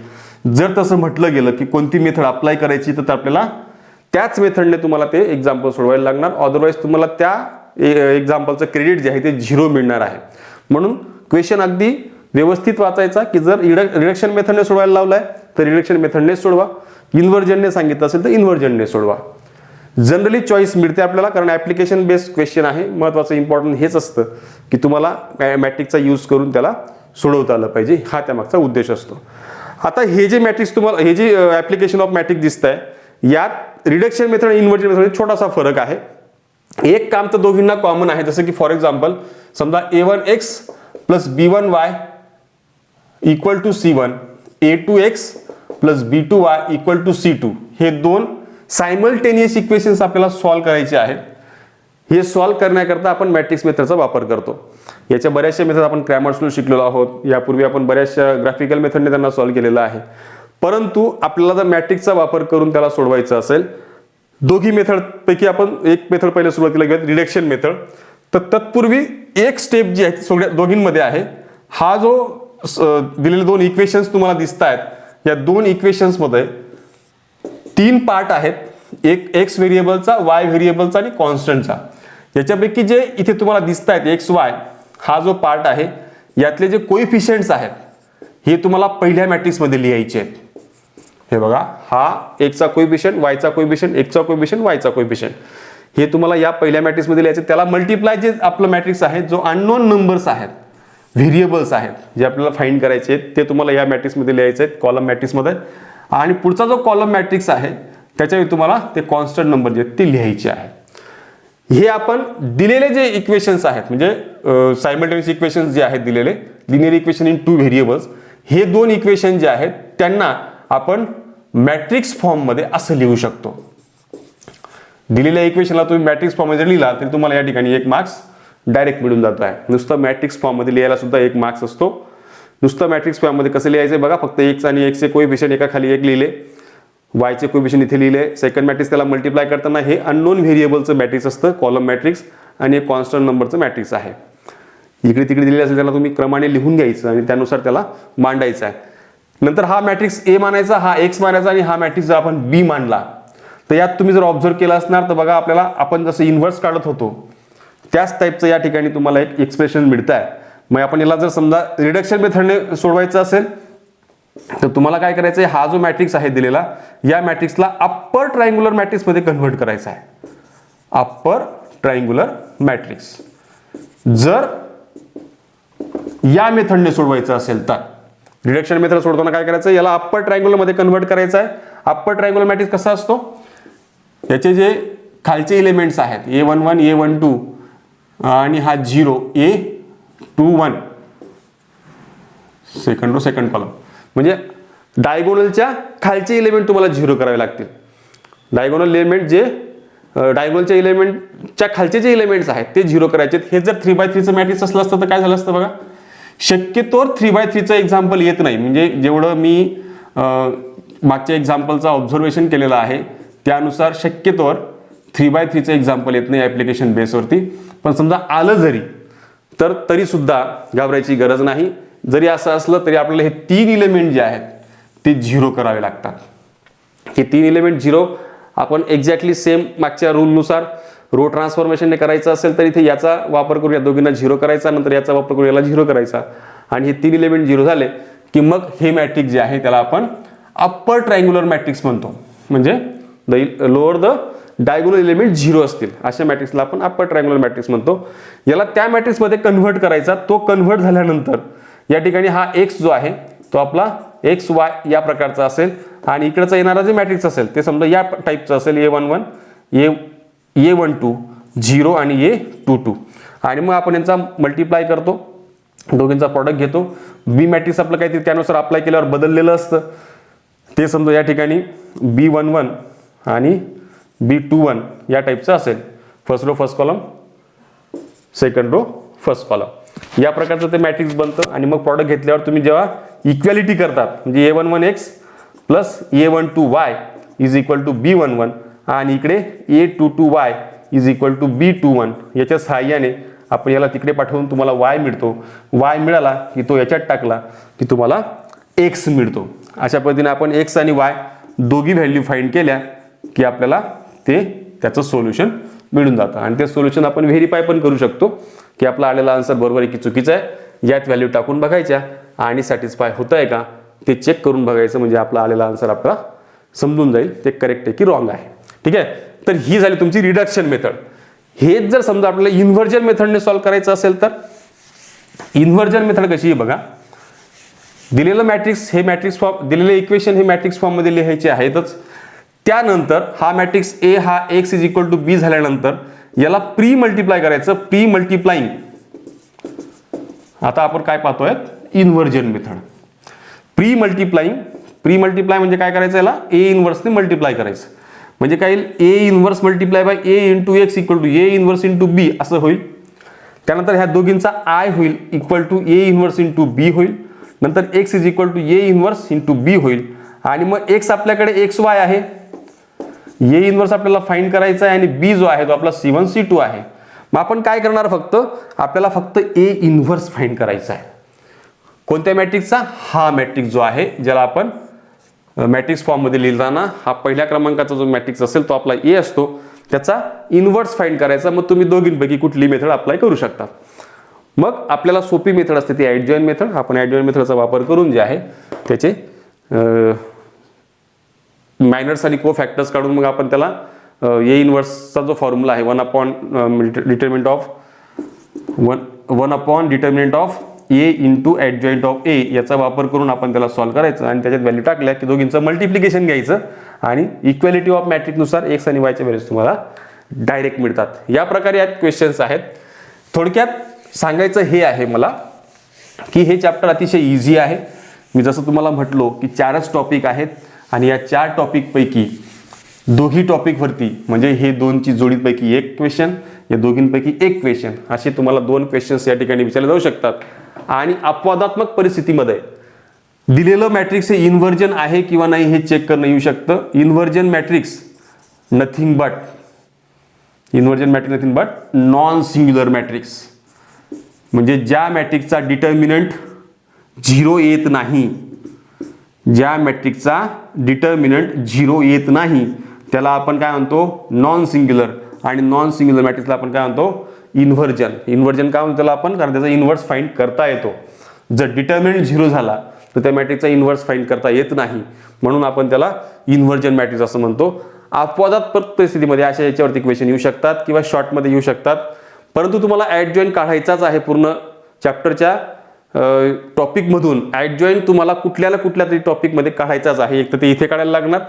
जर तसं म्हटलं गेलं की कोणती मेथड अप्लाय करायची, तर आपल्याला त्याच मेथडने तुम्हाला ते एक्झाम्पल सोडवायला लागणार. अदरवाईज तुम्हाला त्या एक्झाम्पलचं क्रेडिट जे आहे ते 0 मिळणार आहे. म्हणून क्वेश्चन अगदी व्यवस्थित वाचायचा की जर रिडक्शन मेथडने सोडवायला लावलाय तर रिडक्शन मेथडने सोडवा, इन्व्हर्जनने सांगितलं असेल तर इन्व्हर्जनने सोडवा. जनरली चॉईस मिळते आपल्याला, कारण ऍप्लिकेशन बेस्ड क्वेश्चन आहे. महत्त्वाचं इम्पॉर्टंट हेच असतं की तुम्हाला मॅट्रिक्सचा यूज करून त्याला सोडवता आलं पाहिजे, हा त्यामागचा उद्देश असतो. आता हे जे मॅट्रिक्स तुम्हाला, हे जे ऍप्लिकेशन ऑफ मॅट्रिक्स दिसत आहे, यात रिडक्शन मेथड आणि इन्व्हर्जन मेथड छोटासा फरक आहे. एक काम तर दोघींना कॉमन आहे, जसं की फॉर एक्झाम्पल समजा A1x plus B1y equal to C1, A2x plus B2y equal to C2, हे 2 सायमल्टेनियस इक्वेशन्स आपल्याला सॉल्व्ह करायचे आहेत. हे सॉल्व्ह करण्याकरता आपण मॅट्रिक्स मेथडचा वापर करतो. याच्या बऱ्याचशा मेथड आपण क्रॅमर्सला शिकलेलो आहोत. यापूर्वी आपण बऱ्याचशा ग्राफिकल मेथडने त्यांना सॉल्व्ह केलेलं आहे. परंतु आपल्याला जर मॅट्रिक्सचा वापर करून त्याला सोडवायचं असेल, दोघी मेथड पैकी आपण एक मेथड पहिले सुरुवातीला घेऊयात, रिडक्शन मेथड. तर तत्पूर्वी एक स्टेप जी आहे सगळ्या दोघींमध्ये आहे. हा जो दिलेले 2 इक्वेशन्स तुम्हाला दिसत आहेत, या 2 इक्वेशन्स मध्ये 3 पार्ट आहेत, एक एक्स व्हेरिएबलचा, वाय व्हेरिएबलचा आणि कॉन्स्टंटचा. याच्यापैकी जे इथे तुम्हाला दिसत आहेत एक्स वाय, हा जो पार्ट आहे, यातले जे कोइफिशियंट्स आहेत हे तुम्हाला पहिल्या मॅट्रिक्स मध्ये लिहायचे आहेत. हे बघा, हा एक्सचा कोइफिशियंट, वायचा कोइफिशियंट, एक्सचा कोइफिशियंट, वायचा कोइफिशियंट, हे तुम्हाला या पहिल्या मॅट्रिक्स मध्ये लिहायचे. त्याला मल्टिप्लाय जे आपलं मॅट्रिक्स आहे, जो अननोन नंबर्स आहेत, व्हेरिएबल्स आहेत, जे आपल्याला फाइंड करायचे आहेत, ते तुम्हाला या मॅट्रिक्स मध्ये लिहायचे आहेत, कॉलम मॅट्रिक्स मध्ये. आणि पुढचा जो कॉलम मॅट्रिक्स आहे त्याच्यावर तुम्हाला ते कॉन्स्टंट नंबर जे ते लिहायचे आहे. हे आपण दिलेले जे इक्वेशन्स आहेत, म्हणजे सायमल्टेनियस इक्वेशन्स जे आहेत दिलेले, लिनियर इक्वेशन इन 2 व्हेरिएबल्स, हे 2 इक्वेशन जे आहेत त्यांना आपण मॅट्रिक्स फॉर्म मध्ये असं लिहू शकतो. दिलेल्या इक्वेशनला तुम्ही मॅट्रिक्स फॉर्म मध्ये लिहिला तरी तुम्हाला या ठिकाणी 1 मार्क्स डायरेक्ट मिळून जातो आहे. नुसतं मॅट्रिक्स फॉर्म मध्ये लिहायला सुद्धा 1 मार्क्स असतो. नुसतं मॅट्रिक्स फॉर्म मध्ये कसं लिहायचं बघा, फक्त एक्स आणि एक्सचे कोइफिशियंट एका खाली एक लिहिले, वायचे कोएफिशियंट इथे लिहिले. सेकंड मॅट्रिक्स त्याला मल्टिप्लाय करताना हे अननोन व्हेरिएबलचं मॅट्रिक्स असतं, कॉलम मॅट्रिक्स, आणि एक कॉन्स्टंट नंबरचं मॅट्रिक्स आहे. इकडे तिकडे दिलेलं असेल त्याला तुम्ही क्रमाने लिहून घ्यायचं आणि त्यानुसार त्याला मांडायचं आहे. नंतर हा मॅट्रिक्स ए मानायचा, हा एक्स मानायचा, आणि हा मॅट्रिक्स जर आपण बी मांडला तर यात तुम्ही जर ऑब्झर्व केलं असणार तर बघा आपल्याला आपण जसं इन्व्हर्स काढत होतो त्याच टाईपचं या ठिकाणी तुम्हाला एक एक्सप्रेशन मिळत आहे. मग आपण याला जर समजा रिडक्शन मेथडने सोडवायचं असेल तर तुम्हाला काय करायचं आहे, हा जो मॅट्रिक्स आहे दिलेला या मॅट्रिक्सला अप्पर ट्रायंग्युलर मॅट्रिक्स मध्ये कन्व्हर्ट करायचा आहे. अप्पर ट्रायंग्युलर मॅट्रिक्स जर या मेथडने सोडवायचं असेल तर रिडक्शन मेथड सोडताना काय करायचं, याला अप्पर ट्रायंग्युलर मध्ये कन्व्हर्ट करायचं आहे. अप्पर ट्रायंग्युलर मॅट्रिक्स कसा असतो, याचे जे खालचे एलिमेंट्स आहेत A11 A12 आणि हा 0 A21 सेकंड कॉलम, म्हणजे डायगोनलच्या खालचे एलिमेंट तुम्हाला 0 करावे लागतील. डायगोनल एलिमेंट जे डायगोनलच्या एलिमेंटच्या खालचे जे एलिमेंट्स आहेत ते 0 करायचे. हे जर 3x3चं मॅट्रिक्स असलं असतं तर काय झालं असतं बघा, शक्यतोवर 3x3चं एक्झाम्पल येत नाही. म्हणजे जेवढं मी मागच्या एक्झाम्पलचा ऑब्झर्वेशन केलेलं आहे त्यानुसार शक्यतोवर 3x3चं एक्झाम्पल येत नाही ॲप्लिकेशन बेसवरती. पण समजा आलं जरी तर तरी सुद्धा घाबरायची गरज नाही. जरी असं असलं तरी आपल्याला हे 3 एलिमेंट जे आहेत ते 0 करावे लागतात. हे 3 एलिमेंट 0 आपण एक्झॅक्टली सेम मागच्या रूलनुसार रो ट्रान्सफॉर्मेशनने करायचं असेल तर इथे याचा वापर करून या दोघींना 0 करायचा, नंतर याचा वापर करून याला 0 करायचा, आणि हे 3 एलिमेंट 0 झाले की मग हे मॅट्रिक्स जे आहे त्याला आपण अप्पर ट्रायंग्युलर मॅट्रिक्स म्हणतो. म्हणजे लोअर द डायगोनल एलिमेंट 0 असतील अशा मॅट्रिक्सला आपण अप्पर ट्रायंग्युलर मॅट्रिक्स म्हणतो. याला त्या मॅट्रिक्समध्ये कन्व्हर्ट करायचा. तो कन्व्हर्ट झाल्यानंतर या ठिकाणी हा एक्स जो आहे तो आपला XY या प्रकारचा असेल, आणि इकडचा येणारा जे मॅट्रिक्स असेल ते समजा या टाईपचं असेल A11 A12 0 आणि A22, आणि मग आपण यांचा मल्टिप्लाय करतो, दोघींचा प्रॉडक्ट घेतो. बी मॅट्रिक्स आपलं काहीतरी त्यानुसार अप्लाय केल्यावर बदललेलं असतं. ते समजा या ठिकाणी B11 आणि B21 या टाईपचं असेल. First row first column, second row first column, या प्रकारचं ते मॅट्रिक्स बनतं. आणि मग प्रॉडक्ट घेतल्यावर तुम्ही जेव्हा इक्वॅलिटी करतात म्हणजे A11x plus A12y is equal to B11 आणि इकडे A22y is equal to B21, याच्या सहाय्याने आपण याला तिकडे पाठवून तुम्हाला y मिळतो. y मिळाला की तो याच्यात टाकला की तुम्हाला x मिळतो. अशा पद्धतीने आपण x आणि y दोघी व्हॅल्यू फाइंड केल्या की आपल्याला त्याचं सोल्युशन मिळून जातं. आणि ते सोल्युशन आपण व्हेरीफाय पण करू शकतो की आपला आलेला आन्सर बरोबर आहे की चुकीचा आहे. यात व्हॅल्यू टाकून बघायच्या आणि सॅटिस्फाय होत आहे का ते चेक करून बघायचं, म्हणजे आपला आलेला आन्सर आपल्याला समजून जाईल ते करेक्ट आहे की रॉंग आहे. ठीक आहे, तर ही झाली तुमची रिडक्शन मेथड. हेच जर समजा आपल्याला इन्व्हर्जन मेथडने सॉल्व्ह करायचं असेल तर इन्व्हर्जन मेथड कशी आहे बघा. दिलेलं मॅट्रिक्स हे मॅट्रिक्स फॉर्म, दिलेले इक्वेशन हे मॅट्रिक्स फॉर्म मध्ये लिहायचे आहेतच. त्यानंतर हा मॅट्रिक्स ए हा एक्स इज इक्वल टू बी झाल्यानंतर याला प्री मल्टिप्लाय करायचं. प्री मल्टिप्लाइंग, आता आपण काय पाहतोय इन्व्हर्जन मेथड. प्री मल्टिप्लाय म्हणजे काय करायचं, याला ए इन्व्हर्सने मल्टिप्लाय करायचं. म्हणजे काय येईल, A inverse multiply by A into X equal to A inverse into B असं होईल. त्यानंतर ह्या दोघींचा आय होईल equal to A inverse into B होईल. नंतर X is equal to A inverse into B होईल. आणि मग एक्स आपल्याकडे एक्स वाय आहे, ए इन्व्हर्स आपल्याला फाइंड करायचा आहे, आणि बी जो आहे तो आपला C1 C2 आहे. मग आपण काय करणार, आपल्याला फक्त ए इन्व्हर्स फाइंड करायचा आहे. कोणत्या मॅट्रिक्सचा, हा मॅट्रिक्स जो आहे ज्याला आपण मॅट्रिक्स फॉर्म मध्ये लिहिताना हा पहिल्या क्रमांकाचा जो मॅट्रिक्स असेल तो आपला ए असतो, त्याचा इन्व्हर्स फाइंड करायचा. मग तुम्ही दोघींपैकी कुठली मेथड अप्लाय करू शकता. मग आपल्याला सोपी मेथड असते ती ऍड जॉइन मेथड. आपण ऍड जॉइन मेथडचा वापर करून जे आहे त्याचे मायनर्स आणि को फॅक्टर्स काढून मग आपण त्याला ए इन्व्हर्सचा जो फॉर्म्युला आहे 1 upon determinant of A into adjoint of A याचा वापर करून आपण त्याला सॉल्व्ह करायचं. आणि त्याच्यात व्हॅल्यू टाकल्या की दोघींचं मल्टिप्लिकेशन घ्यायचं आणि इक्वॅलिटी ऑफ मॅट्रिक्सनुसार एक्स आणि वायच्या व्हॅल्यूज तुम्हाला डायरेक्ट मिळतात. या प्रकारे यात क्वेश्चन्स आहेत. थोडक्यात सांगायचं हे आहे मला की हे चॅप्टर अतिशय इझी आहे. मी जसं तुम्हाला म्हटलो की 4च टॉपिक आहेत आणि या 4 टॉपिकपैकी दोघी टॉपिकवरती म्हणजे हे 2ची जोडीपैकी एक क्वेश्चन, या दोघींपैकी एक क्वेश्चन, असे तुम्हाला 2 क्वेश्चन्स या ठिकाणी विचारले जाऊ शकतात. आणि अपवादात्मक परिस्थितीमध्ये दिलेलं मॅट्रिक्स हे इन्व्हर्जन आहे किंवा नाही हे चेक करणं येऊ शकतं. Inversion matrix nothing but non singular matrix, म्हणजे ज्या मॅट्रिक्सचा डिटर्मिनंट 0 येत नाही, ज्या मॅट्रिक्सचा डिटर्मिनंट 0 येत नाही त्याला आपण काय म्हणतो, नॉन सिंग्युलर. आणि नॉन सिंग्युलर मॅट्रिक्सला आपण काय म्हणतो, इन्व्हर्जन. इन्व्हर्जन काय म्हणतो त्याला आपण, कारण त्याचा इन्व्हर्स फाइंड करता येतो. जर डिटर्मिनंट 0 झाला तर त्या मॅट्रिक्सचा इन्व्हर्स फाइंड करता येत नाही, म्हणून आपण त्याला इन्व्हर्जन मॅट्रिक्स असं म्हणतो. अपवादात परिस्थितीमध्ये अशा याच्यावरती क्वेश्चन येऊ शकतात किंवा शॉर्टमध्ये येऊ शकतात, परंतु तुम्हाला ॲडजॉईंट काढायचाच आहे. पूर्ण चॅप्टरच्या टॉपिकमधून ॲडजॉईंट तुम्हाला कुठल्या तरी टॉपिकमध्ये काढायचाच आहे. एक तर ते इथे काढायला लागणार,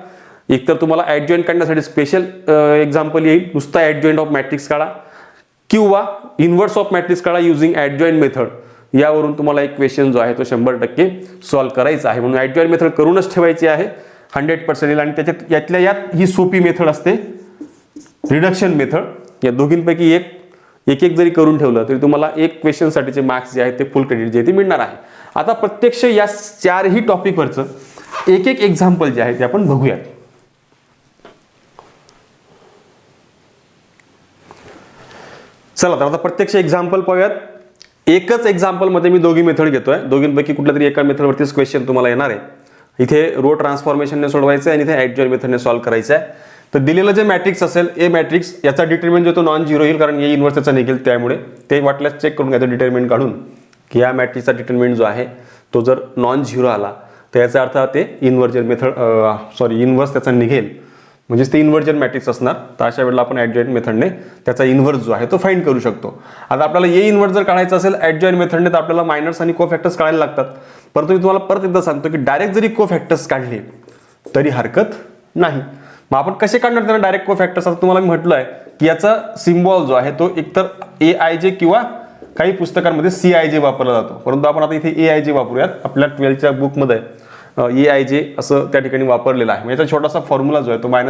एक तर तुम्हाला ॲडजॉईंट काढण्यासाठी स्पेशल एक्झाम्पल येईल, नुसता ॲडजॉईंट ऑफ मॅट्रिक्स काढा किंवा इन्व्हर्स ऑफ मॅट्रिक्स काढा युझिंग ॲडजॉईंट मेथड. यावरून तुम्हाला एक क्वेश्चन जो आहे तो 100% सॉल्व्ह करायचा आहे. म्हणून ॲडजॉईंट मेथड करूनच ठेवायची आहे, 100% येईल. आणि त्याच्यात यातल्या यात ही सोपी मेथड असते रिडक्शन मेथड. या दोघींपैकी एक जरी करून ठेवलं तरी तुम्हाला एक क्वेश्चनसाठीचे मार्क्स जे आहेत ते फुल क्रेडिट जे ते मिळणार आहे. आता प्रत्यक्ष या 4ही टॉपिकवरचं एक एक्झाम्पल जे आहे ते आपण बघूयात. चला तर आता प्रत्यक्ष एक्झाम्पल पाहूयात. एकच एक्झाम्पलमध्ये मी दोघी मेथड घेतोय, दोघींपैकी कुठल्या तरी एका मेथडवरतीच क्वेश्चन तुम्हाला येणार आहे. इथे रो ट्रान्सफॉर्मेशनने सोडवायचं आहे आणि इथे ॲडजॉईंट मेथडने सॉल्व्ह करायचं आहे. तर दिलेलं जे मॅट्रिक्स असेल ए मॅट्रिक्स, याचा डिटर्मिनंट जो तो नॉन झिरो येईल, कारण ए इन्व्हर्स त्याचा निघेल, त्यामुळे ते वाटल्यास चेक करून घ्यायचं डिटर्मिनंट काढून की या मॅट्रिक्सचा डिटर्मिनंट जो आहे तो जर नॉन झिरो आला तर याचा अर्थ ते इन्व्हर्स त्याचा निघेल, म्हणजेच ते इन्व्हर्जन मॅट्रिक्स असणार. तर अशा वेळेला आपण ॲडजॉईंट मेथडने त्याचा इन्व्हर्स जो आहे तो फाइंड करू शकतो. आता आपल्याला ए इन्व्हर्स जर काढायचं असेल ॲडजॉईंट मेथडने तर आपल्याला मायनर्स आणि कोफॅक्टर्स काढायला लागतात. परंतु मी तुम्हाला परत एकदा सांगतो की डायरेक्ट जरी कोफॅक्टर्स काढले तरी हरकत नाही. मग आपण कसे काढणार त्यांना डायरेक्ट कोफॅक्टर्स? आता तुम्हाला मी म्हटलं आहे की याचा सिम्बॉल जो आहे तो एकतर AIJ किंवा काही पुस्तकांमध्ये CIJ वापरला जातो, परंतु आपण आता इथे AIJ वापरूयात. आपल्या 12च्या बुकमध्ये AIJ असं त्या ठिकाणी वापरलेलं आहे. याचा छोटासा फॉर्म्युला जो आहे तो -1/i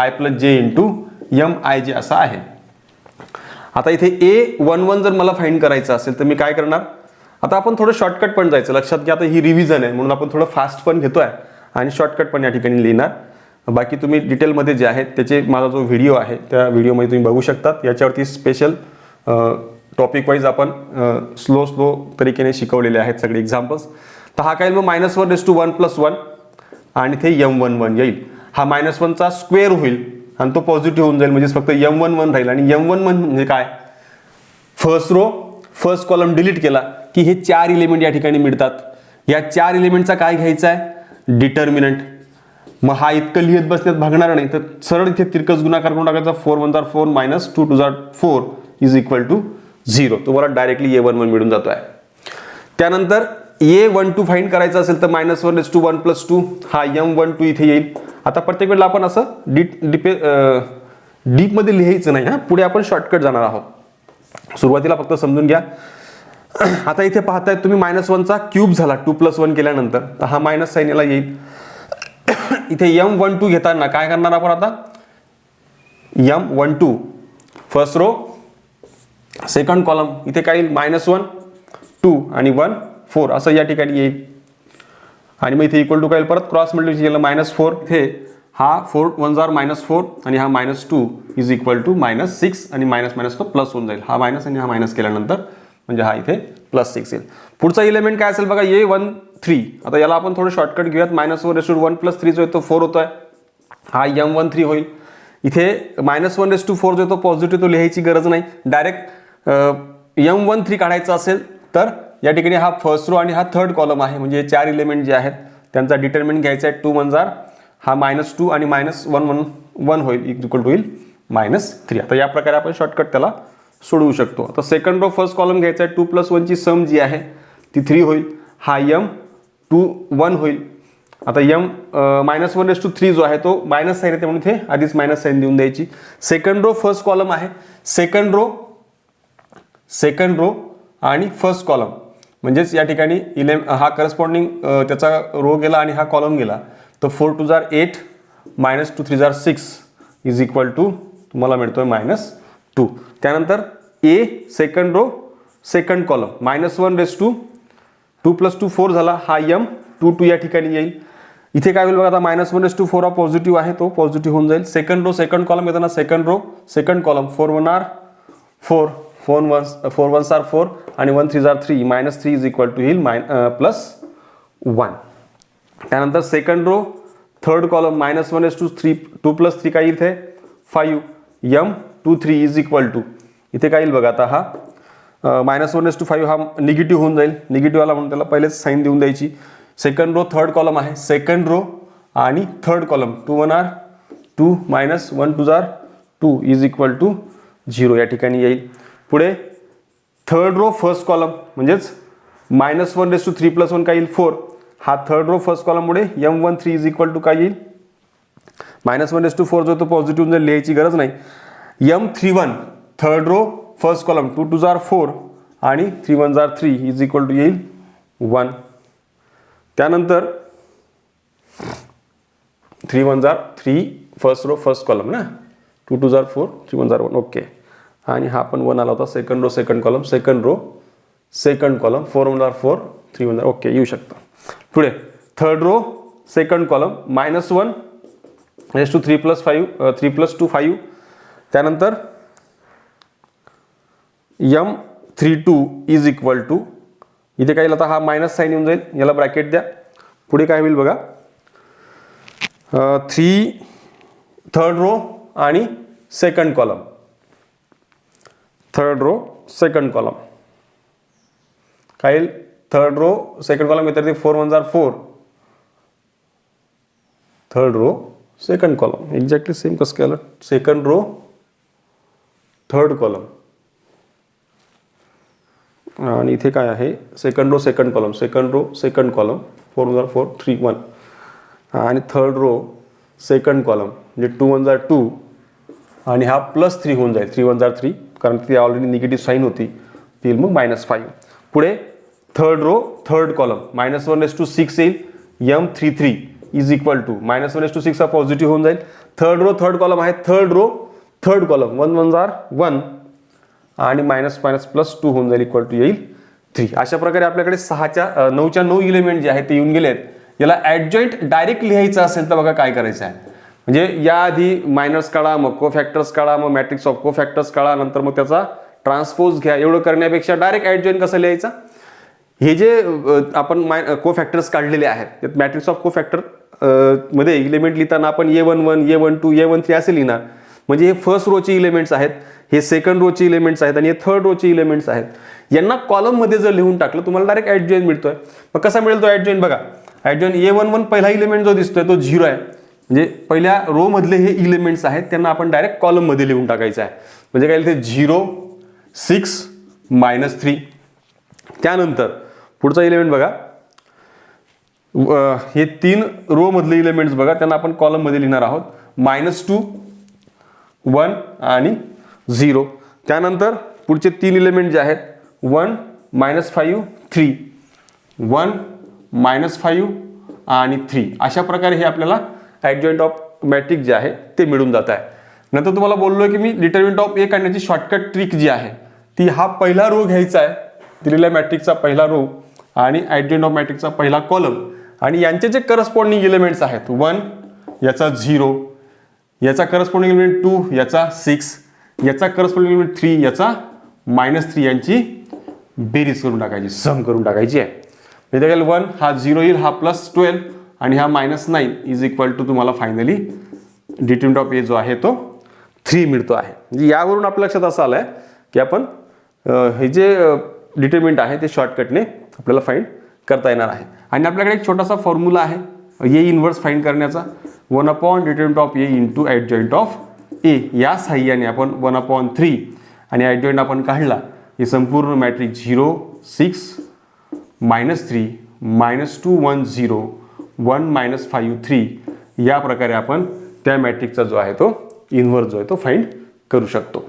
+ j × MIJ असा आहे. आता इथे A11 जर मला फाइंड करायचं असेल तर मी काय करणार? आता आपण थोडं शॉर्टकट पण जायचं. लक्षात घ्या आता ही रिव्हिजन आहे म्हणून आपण थोडं फास्ट पण घेतोय आणि शॉर्टकट पण या ठिकाणी लिहिणार. बाकी तुम्ही डिटेलमध्ये जे आहेत त्याचे माझा जो व्हिडिओ आहे त्या व्हिडिओमध्ये तुम्ही बघू शकतात. याच्यावरती स्पेशल टॉपिक वाईज आपण स्लो तरीकेने शिकवलेले आहेत सगळे एक्झाम्पल्स. तर हा काय मग -1/1 + 1 आणि इथे M11 येईल. हा -1चा स्क्वेअर होईल आणि तो पॉझिटिव्ह होऊन जाईल, म्हणजे फक्त M11 राहील. आणि M11 म्हणजे काय? First row first column delete केला की हे 4 एलिमेंट या ठिकाणी मिळतात. या 4 एलिमेंटचा काय घ्यायचा आहे? डिटर्मिनंट. मग हा इतकं लिहित बसण्यात भागणार नाही, तर सरळ इथे तिरकस गुणाकार करून टाकायचा. 4 × 1 = 4 - 2 × 4 = 0. तुम्हाला डायरेक्टली A11 मिळून जातो आहे. त्यानंतर A12 फाइंड करायचं असेल तर -1/1 + 2 हा M12 इथे येईल. आता प्रत्येक वेळेला आपण असं डीपमध्ये लिहायचं नाही, पुढे आपण शॉर्टकट जाणार आहोत. सुरुवातीला फक्त समजून घ्या. आता इथे पाहताय तुम्ही -1चा क्यूब झाला 2 + 1 केल्यानंतर, तर हा मायनस साइन याला येईल. इथे M12 घेताना काय करणार आपण? आता M12 first row second column, इथे काय येईल? -1 2 आणि 1 4 असं या ठिकाणी येईल. आणि मग इथे इक्वल टू काय परत क्रॉस मल्टिप्लिकेशन -4. इथे हा 4 × 1 = -4 आणि हा -2 = -6 आणि मायनस तो प्लस होऊन जाईल. हा मायनस आणि हा मायनस केल्यानंतर म्हणजे हा इथे +6 येईल. पुढचा एलिमेंट काय असेल बघा? A13. आता याला आपण थोडं शॉर्टकट घेऊयात. -1/1 + 3 जो आहे तो 4 होतोय. हा M13 होईल. इथे -1/4 जो आहे तो पॉझिटिव्ह, तो लिहायची गरज नाही. डायरेक्ट M13 काढायचं असेल तर या ठिकाणी हा फर्स्ट रो आणि हा थर्ड कॉलम आहे, म्हणजे 4 एलिमेंट जे आहेत त्यांचा डिटर्मिनंट घ्यायचा आहे. 2 × 1 हा -2 आणि -1 होईल, इक्वल टू होईल -3. आता या प्रकारे आपण शॉर्टकट त्याला सोडवू शकतो. आता सेकंड रो फर्स्ट कॉलम घ्यायचा आहे. 2 + 1 ची सम जी आहे ती 3 होईल. हा M21 होईल. आता -1/3 जो आहे तो मायनस साइन येते म्हणून इथे आधीच मायनस साइन देऊन द्यायची. सेकंड रो फर्स्ट कॉलम आहे. सेकंड रो आणि फर्स्ट कॉलम म्हणजेच या ठिकाणी हा करस्पॉन्डिंग त्याचा रो गेला आणि हा कॉलम गेला. तर 4 × 2 = 8 -2 × 3 = 6 तुम्हाला मिळतोय -2. त्यानंतर A second row second column -1/2 2 + 2 4 झाला. हा M 2 या ठिकाणी येईल. इथे काय होईल बघा, आता -1/4 हा पॉझिटिव्ह आहे, तो पॉझिटिव्ह होऊन जाईल. सेकंड रो सेकंड कॉलम येताना second row second column 4 1 R 4 4 1 R 4 आणि 1 3 आर 3 -3 इज इक्वल टू येईल +1. त्यानंतर सेकंड रो थर्ड कॉलम -1/3 2 + 3 काय येईल इथे 5 m23 इज इक्वल टू इथे काय येईल बघा, आता हा -1/5 हा निगेटिव्ह होऊन जाईल. निगेटिव्ह आला म्हणून त्याला पहिलेच साईन देऊन द्यायची. सेकंड रो थर्ड कॉलम आहे, सेकंड रो आणि third column 2 1 R 2 -1 2 R 2 is equal to 0 या ठिकाणी येईल. पुढे थर्ड रो फर्स्ट कॉलम म्हणजेच -1/3 + 1 काय येईल 4. हा थर्ड रो फर्स्ट कॉलममुळे m13 इज इक्वल टू काय येईल -1/4 जो तो पॉझिटिव्ह जर लिहायची गरज नाही. m31 third row first column 2 2 R 4 आणि 3 1 आर 3 इज इक्वल टू येईल 1. त्यानंतर 3 1 R 3 first row first column ना 2 2 आर 4 3 1 आर 1 ओके. आणि हा पण 1 आला होता. Second row second column second row second column 4 1 R 4 3 1 R okay येऊ शकतं. पुढे थर्ड रो सेकंड कॉलम -1/3 + 5 3 + 2 5. त्यानंतर m32 इज इक्वल टू इथे काय येईल, आता हा मायनस साईन येऊन जाईल, याला ब्रॅकेट द्या. पुढे काय होईल बघा 3 थर्ड रो आणि second column third row second column काय येईल थर्ड रो सेकंड कॉलम येतात 4 1 R 4 third row second column exactly same कसं केलं सेकंड रो थर्ड कॉलम आणि इथे काय आहे second row second column 4 1 R 4 3 1 आणि थर्ड रो सेकंड कॉलम म्हणजे 2 1 आर 2 आणि हा +3 होऊन जाईल 3 1 आर 3 कारण ती ऑलरेडी निगेटिव्ह साईन होती ती मग -5. पुढे थर्ड रो थर्ड कॉलम -1/6 येईल m33 इज इक्वल टू -1/6 हा पॉझिटिव्ह होऊन जाईल. थर्ड रो थर्ड कॉलम आहे third row third column 1 1 R 1 आणि -2 होऊन जाईल इक्वल टू येईल 3. अशा प्रकारे आपल्याकडे 9च्या 9 इलिमेंट जे आहेत ते येऊन गेलेत. याला ॲडजॉइंट डायरेक्ट लिहायचं असेल तर बघा काय करायचं आहे म्हणजे याआधी मायनर्स काढा मग कोफॅक्टर्स काढा मग मॅट्रिक्स ऑफ कोफॅक्टर्स काढा नंतर मग त्याचा ट्रान्सपोज घ्या. एवढं करण्यापेक्षा डायरेक्ट ॲडजॉइंट कसं लिहायचा हे जे आपण कोफॅक्टर्स काढलेले आहेत मॅट्रिक्स ऑफ कोफॅक्टर मध्ये इलिमेंट लिहिताना आपण A11 A12 A13 असे लिहिणार म्हणजे हे फर्स्ट रोचे इलिमेंट्स आहेत हे सेकंड रोचे इलिमेंट्स आहेत आणि हे थर्ड रोचे इलिमेंट्स आहेत. यांना कॉलममध्ये जर लिहून टाकलं तुम्हाला डायरेक्ट ॲडजॉइंट मिळतोय. मग कसा मिळेल तो ॲडजॉइंट बघा ॲडजॉइंट A11 पहिला इलिमेंट जो दिसतोय तो 0 आहे म्हणजे पहिल्या रो मधले हे इलिमेंट्स आहेत त्यांना आपण डायरेक्ट कॉलममध्ये लिहून टाकायचं आहे म्हणजे काय ते 0 6 -3. त्यानंतर पुढचा इलिमेंट बघा हे 3 रो मधले इलिमेंट्स बघा त्यांना आपण कॉलममध्ये लिहिणार आहोत -2 1 आणि 0. त्यानंतर पुढचे 3 इलिमेंट जे आहेत 1 -5 3 1 -5 आणि 3 अशा प्रकारे हे आपल्याला ॲडजॉइंट ऑफ मॅट्रिक्स जे आहे ते मिळून जात आहे. नंतर तुम्हाला बोललो की मी डिटर्मिनंट ऑफ ए काढण्याची शॉर्टकट ट्रिक जी आहे ती हा पहिला रो घ्यायचा आहे दिलेल्या मॅट्रिक्सचा पहिला रो आणि ॲडजॉइंट ऑफ मॅट्रिक्सचा पहिला कॉलम आणि यांचे जे करस्पॉन्डिंग इलिमेंट्स आहेत 1 याचा 0 याचा करस्पॉन्डिंग इलिमेंट 2 याचा 6 याचा करस्पॉन्डिंग इलिमेंट 3 याचा -3 यांची बेरीज करून टाकायची सम करून टाकायची आहे. म्हणजे 1 हा 0 येईल हा +12 आणि हा -9 इज इक्वल टू तुम्हाला फायनली डिटर्मिनंट ऑफ ए जो आहे तो 3 मिळतो आहे. म्हणजे यावरून आपल्या लक्षात असं आलं आहे की आपण हे जे डिटर्मिनंट आहे ते शॉर्टकटने आपल्याला फाइंड करता येणार आहे. आणि आपल्याकडे एक छोटासा फॉर्म्युला आहे ए इन्व्हर्स फाइंड करण्याचा 1/डिटर्मिनंट ऑफ ए इंटू ॲडजॉइंट ऑफ ए या साह्याने आपण 1/3 आणि ॲडजॉइंट आपण काढला हे संपूर्ण मॅट्रिक्स 0 6 -3 -2 1 0 1 -5 3 या प्रकारे आपण त्या मॅट्रिक्सचा जो आहे तो इन्व्हर्स जो आहे तो फाइंड करू शकतो.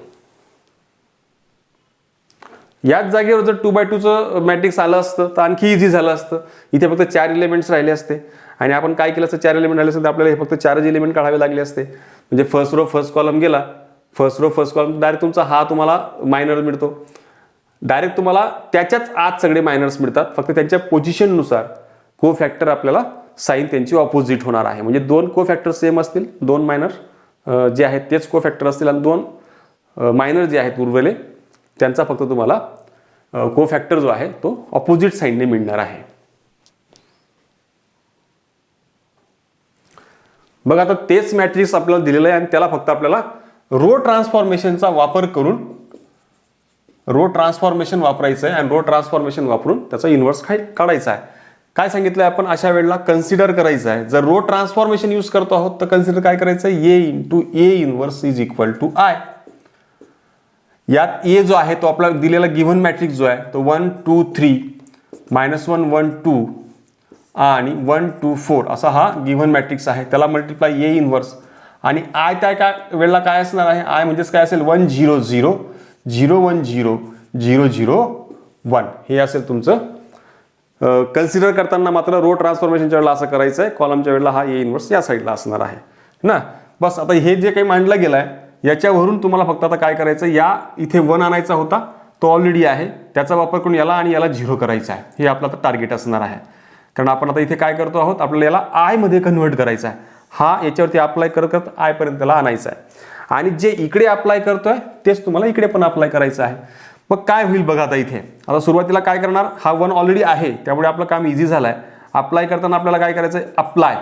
याच जागेवर जर 2x2चं मॅट्रिक्स आलं असतं तर आणखी इझी झालं असतं. इथे फक्त 4 इलिमेंट्स राहिले असते आणि आपण काय केलं असतं 4 इलिमेंट राहिले असते तर आपल्याला हे फक्त 4च इलिमेंट काढावे लागले असते. म्हणजे फर्स्ट रो फर्स्ट कॉलम गेला first row first column direct तुमचा हा तुम्हाला मायनर मिळतो. डायरेक्ट तुम्हाला त्याच्याच आत सगळे मायनर्स मिळतात फक्त त्यांच्या पोझिशननुसार कोफॅक्टर आपल्याला साईन त्यांची ऑपोजिट होणार आहे. म्हणजे दोन कोफॅक्टर सेम असतील, दोन मायनर जे आहेत तेच कोफॅक्टर असतील आणि दोन मायनर जे आहेत उर्वरले त्यांचा फक्त तुम्हाला कोफॅक्टर जो आहे तो ऑपोजिट साईनने मिळणार आहे. बघा आता तेच मॅट्रिक्स आपल्याला दिलेलं आहे आणि त्याला फक्त आपल्याला रो ट्रान्सफॉर्मेशनचा वापर करून रो ट्रान्सफॉर्मेशन वापरायचं आहे आणि रो ट्रान्सफॉर्मेशन वापरून त्याचा इन्व्हर्स काढायचा आहे. काय सांगितलं आपण अशा वेळेला कन्सिडर करायचं आहे. जर रो ट्रान्सफॉर्मेशन यूज करतो आहोत तर कन्सिडर काय करायचं आहे, A into A inverse is equal to I. यात ए जो आहे तो आपला दिलेला गिव्हन मॅट्रिक्स जो आहे तो 1 2 3 -1 1 2 आणि 1 2 4 असा हा गिव्हन मॅट्रिक्स आहे. त्याला मल्टिप्लाय ए इन्व्हर्स आणि आय त्या काय वेळेला काय असणार आहे, आय म्हणजेच काय असेल 1 0 0 0 1 0 0 0 1 हे असेल तुमचं. कन्सिडर करताना मात्र रो ट्रान्सफॉर्मेशनच्या वेळेला असं करायचं आहे, कॉलमच्या वेळेला हा ए इन्व्हर्स या साईडला असणार आहे ना. बस आता हे जे काही मांडलं गेलं आहे याच्यावरून तुम्हाला फक्त आता काय करायचं, या इथे 1 आणायचा होता तो ऑलरेडी आहे, त्याचा वापर करून याला आणि याला 0 करायचा आहे. हे आपलं आता टार्गेट असणार आहे. कारण आपण आता इथे काय करतो आहोत, आपल्याला याला आय मध्ये कन्व्हर्ट करायचा आहे. हा याच्यावरती अप्लाय करत करत आय पर्यंत त्याला आणायचा आहे आणि जे इकडे अप्लाय करतोय तेच तुम्हाला इकडे पण अप्लाय करायचं आहे. मग काय होईल बघा आता इथे. आता सुरुवातीला काय करणार, हा 1 ऑलरेडी आहे त्यामुळे आपलं काम इझी झालं आहे. अप्लाय करताना आपल्याला काय करायचं आहे, अप्लाय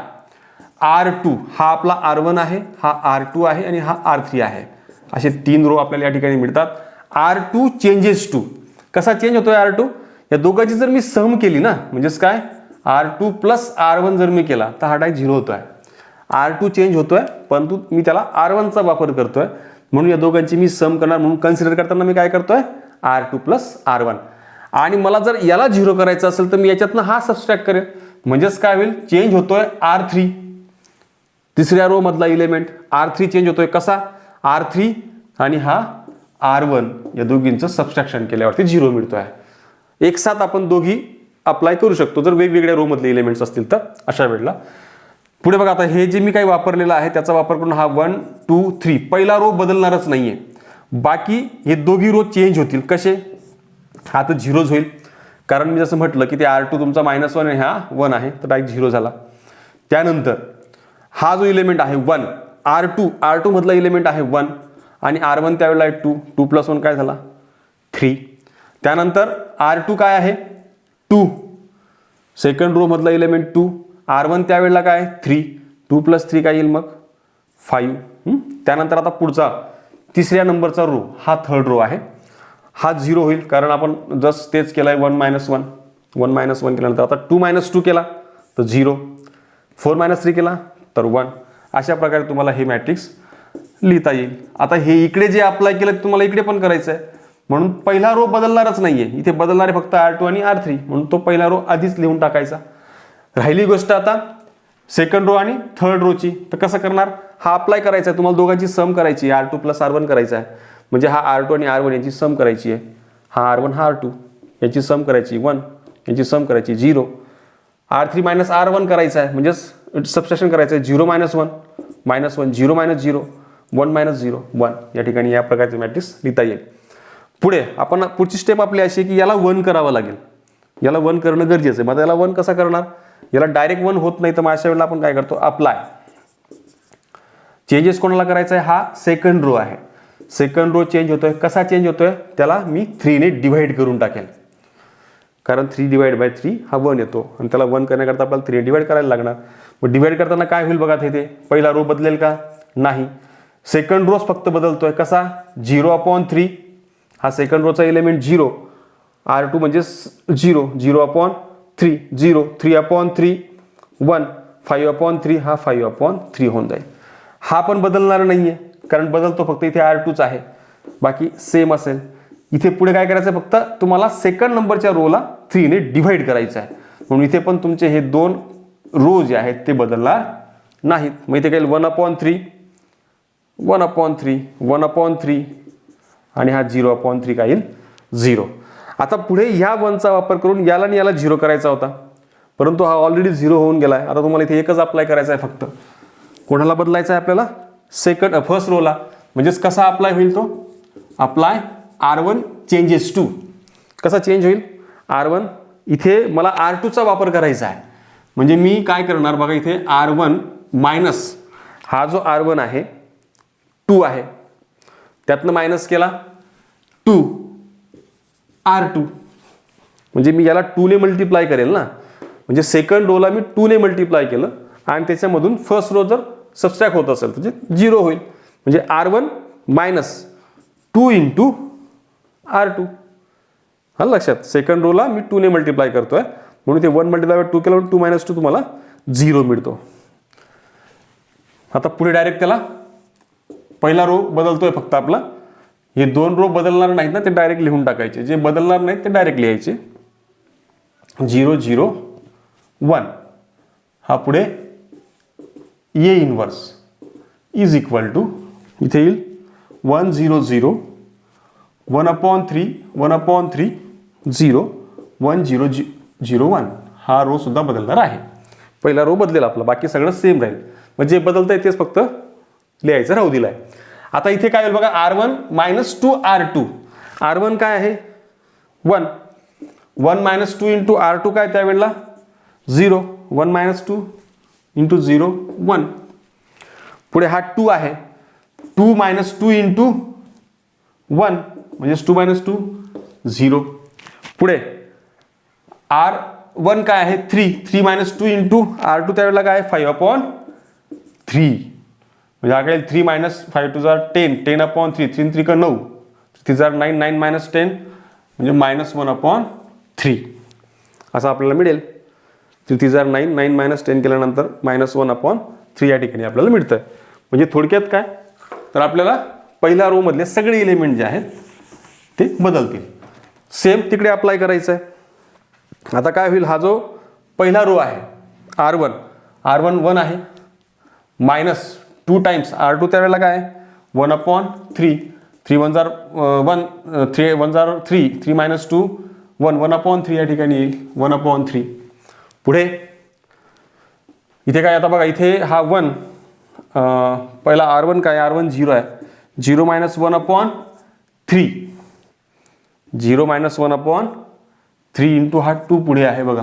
R2 हा आपला R1 आहे, हा R2 आहे आणि हा R3 आहे. असे 3 रो आपल्याला या ठिकाणी मिळतात. R2 चेंजेस टू, कसा चेंज होतोय R2, या दोघांची जर मी सम केली ना, म्हणजेच काय R2 प्लस R1 जर मी केला तर हा डायरेक्ट 0 होतोय. R2 चेंज होतोय परंतु मी त्याला R1 चा वापर करतोय म्हणून या दोघांची मी सम करणार. म्हणून कन्सिडर करताना मी काय करतोय, R2 प्लस R1. आणि मला जर याला 0 करायचं असेल तर मी याच्यातनं हा सबस्ट्रॅक्ट करेन. म्हणजेच काय होईल, चेंज होतोय R3, तिसऱ्या रो मधला इलेमेंट R3 चेंज होतोय. कसा, R3 आणि हा R1 या दोघींचं सबस्ट्रॅक्शन केल्यावरती 0 मिळतोय. एक साथ आपण दोघी अप्लाय करू शकतो जर वेगवेगळ्या रो मधले इलेमेंट्स असतील तर. अशा वेळेला पुढे बघा, आता हे जे मी काही वापरलेलं आहे त्याचा वापर करून हा 1 2 3 पहिला रो बदलणारच नाहीये, बाकी हे दोघी रो चेंज होतील. कसे, हा तर 0 होईल कारण मी जसं म्हटलं की ते R2 तुमचा -1 आणि हा 1 आहे तर डायरेक्ट 0 झाला. त्यानंतर हा जो इलेमेंट आहे 1 R2 मधला इलेमेंट आहे 1 आणि R1 त्यावेळेला आहे 2 2 + 1 काय झाला 3. त्यानंतर R2 काय आहे 2, सेकंड रो मधला इलेमेंट 2, R1 त्यावेळेला काय 3 2 + 3 काय येईल मग 5. त्यानंतर आता पुढचा तिसऱ्या नंबरचा रो हा थर्ड रो आहे, हा 0 होईल कारण आपण जस्ट तेच केलाय 1 - 1 1 - 1 केल्यानंतर आता 2 - 2 केला तर 0, 4 - 3 केला तर 1. अशा प्रकारे तुम्हाला हे मॅट्रिक्स लिहिता येईल. आता हे इकडे जे अप्लाय केलं तुम्हाला इकडे पण करायचं आहे म्हणून पहिला रो बदलणारच नाहीये, इथे बदलणारे फक्त R2 आणि R3 म्हणून तो पहिला रो आधीच लिहून टाकायचा. राहिली गोष्ट आता सेकंड रो आणि थर्ड रोची. तर कसं करणार, हा अप्लाय करायचा आहे, तुम्हाला दोघांची सम करायची आहे, R2 + R1 करायचा आहे. म्हणजे हा R2 आणि R1 यांची सम करायची आहे, हा R1 हा R2 यांची सम करायची 1, यांची सम करायची 0, R3 - R1 करायचा आहे म्हणजेच सबस्ट्रॅक्शन करायचं आहे 0 - 1 -1 0 - 0 1 - 0 1. या ठिकाणी या प्रकारचे मॅट्रिक्स लिहिता येईल. पुढे आपण पुढची स्टेप आपली अशी आहे की याला 1 करावं लागेल, याला 1 करणं गरजेचं आहे. मग याला 1 कसा करणार, याला डायरेक्ट 1 होत नाही तर मग अशा वेळेला आपण काय करतो, अप्लाय चेंजेस कोणाला करायचा आहे, हा सेकंड रो आहे, सेकंड रो चेंज होतोय. कसा चेंज होतोय, त्याला मी 3 ने डिवाइड करून टाकेल कारण 3 / 3 हा 1 येतो आणि त्याला 1 करण्याकरता आपल्याला 3 ने डिवाइड करायला लागणार. मग डिवाइड करताना काय होईल बघा, इथे पहिला रो बदलेल का, नाही, सेकंड रोज फक्त बदलतोय. कसा 0/3, हा सेकंड रोचा एलिमेंट 0, R2 म्हणजे 0 0/3 0 3/3 1 5/3 हा 5/3 होऊन जाईल. हा पण बदलणार नाहीये कारण बदलतो फक्त इथे R2च आहे, बाकी सेम असेल. इथे पुढे काय करायचं, फक्त तुम्हाला सेकंड नंबरच्या रोला 3 ने डिवाइड करायचं आहे म्हणून इथे पण तुमचे हे 2 रो जे आहेत ते बदलणार नाहीत. मग इथे काय 1/3 1/3 1/3 आणि हा 0/3 काय येईल 0. आता पुढे ह्या 1 चा वापर करून याला आणि याला 0 करायचा होता परंतु हा ऑलरेडी 0 होऊन गेलाय. आता तुम्हाला इथे एकच अप्लाय करायचा आहे, फक्त कोणाला बदलायचा आहे आपल्याला, फर्स्ट रोला. म्हणजेच कसा अप्लाय होईल तो, अप्लाय R1 चेंजेस टू. कसा चेंज होईल, R1 इथे मला R2 चा वापर करायचा आहे म्हणजे मी काय करणार बघा, इथे R1 मायनस हा जो R1 आहे 2 आहे, त्यातनं मायनस केला 2 R2, म्हणजे मी याला 2 ने मल्टिप्लाय करेल ना, म्हणजे सेकंड रोला मी 2 ने मल्टिप्लाय केलं आणि त्याच्यामधून फर्स्ट रो जर सबस्ट्रॅक्ट होत असेल तर 0 होईल. म्हणजे R1 मायनस 2 इंटू R2. हा लक्षात, सेकंड रोला मी 2 ने मल्टिप्लाय करतोय म्हणून ते 1 मल्टिप्लाय 2 केलं म्हणून 2 मायनस 2 तुम्हाला 0 मिळतो. आता पुढे डायरेक्ट त्याला पहिला रो बदलतोय फक्त आपला, हे 2 रो बदलणार नाहीत ना ते डायरेक्ट लिहून टाकायचे, जे बदलणार नाहीत ते डायरेक्ट लिहायचे. 0 0 1 हा पुढे A inverse is equal to इथे येईल 1 0 0 1/3 1/3 0 1 0 0 1. हा रो सुद्धा बदलणार आहे. पहिला रो बदलेल आपला, बाकी सगळं सेम राहील. म्हणजे बदलतंय तेच फक्त लिहायचं राहू दिलाय. आता इथे काय होईल बघा, R1 मायनस 2 R2. R1 काय आहे 1, 1 मायनस 2 इंटू R2 काय त्यावेळेला 0, 1 मायनस 2 इंटू 0 1. पुढे हा 2 आहे, 2 मायनस 2 इंटू 1 म्हणजे 2 मायनस 2 0. पुढे R1 काय आहे 3, 3 मायनस 2 इंटू R2 त्यावेळेला काय 5/3. म्हणजे हा काय 3 मायनस 5 टू जार 10, 10/3, 3 3 का 9, 3 जार 9, 9 मायनस 10 म्हणजे मायनस 1/3 असं आपल्याला मिळेल. 3 जार 9, 9 मायनस 10 केल्यानंतर मायनस 1/3 या ठिकाणी आपल्याला मिळतंय. म्हणजे थोडक्यात काय तर आपल्याला पहिल्या रो मधले सगळे एलिमेंट जे आहेत ते बदलतील. सेम तिकडे अप्लाय करायचं आहे. आता काय होईल, हा जो पहिला रो आहे R1 1 आहे मायनस 2 टाइम्स R2 त्यावेळेला काय 1/3, 3 1 जार 1, 3 1 जार 3, 3 मायनस 2 1, 1/3 या ठिकाणी येईल 1/3. पुढे इथे काय आता बघा, इथे हा 1 पहिला R1 काय R1 0 आहे, 0 मायनस 1/3, 0 मायनस 1/3 इंटू हा 2 पुढे आहे बघा,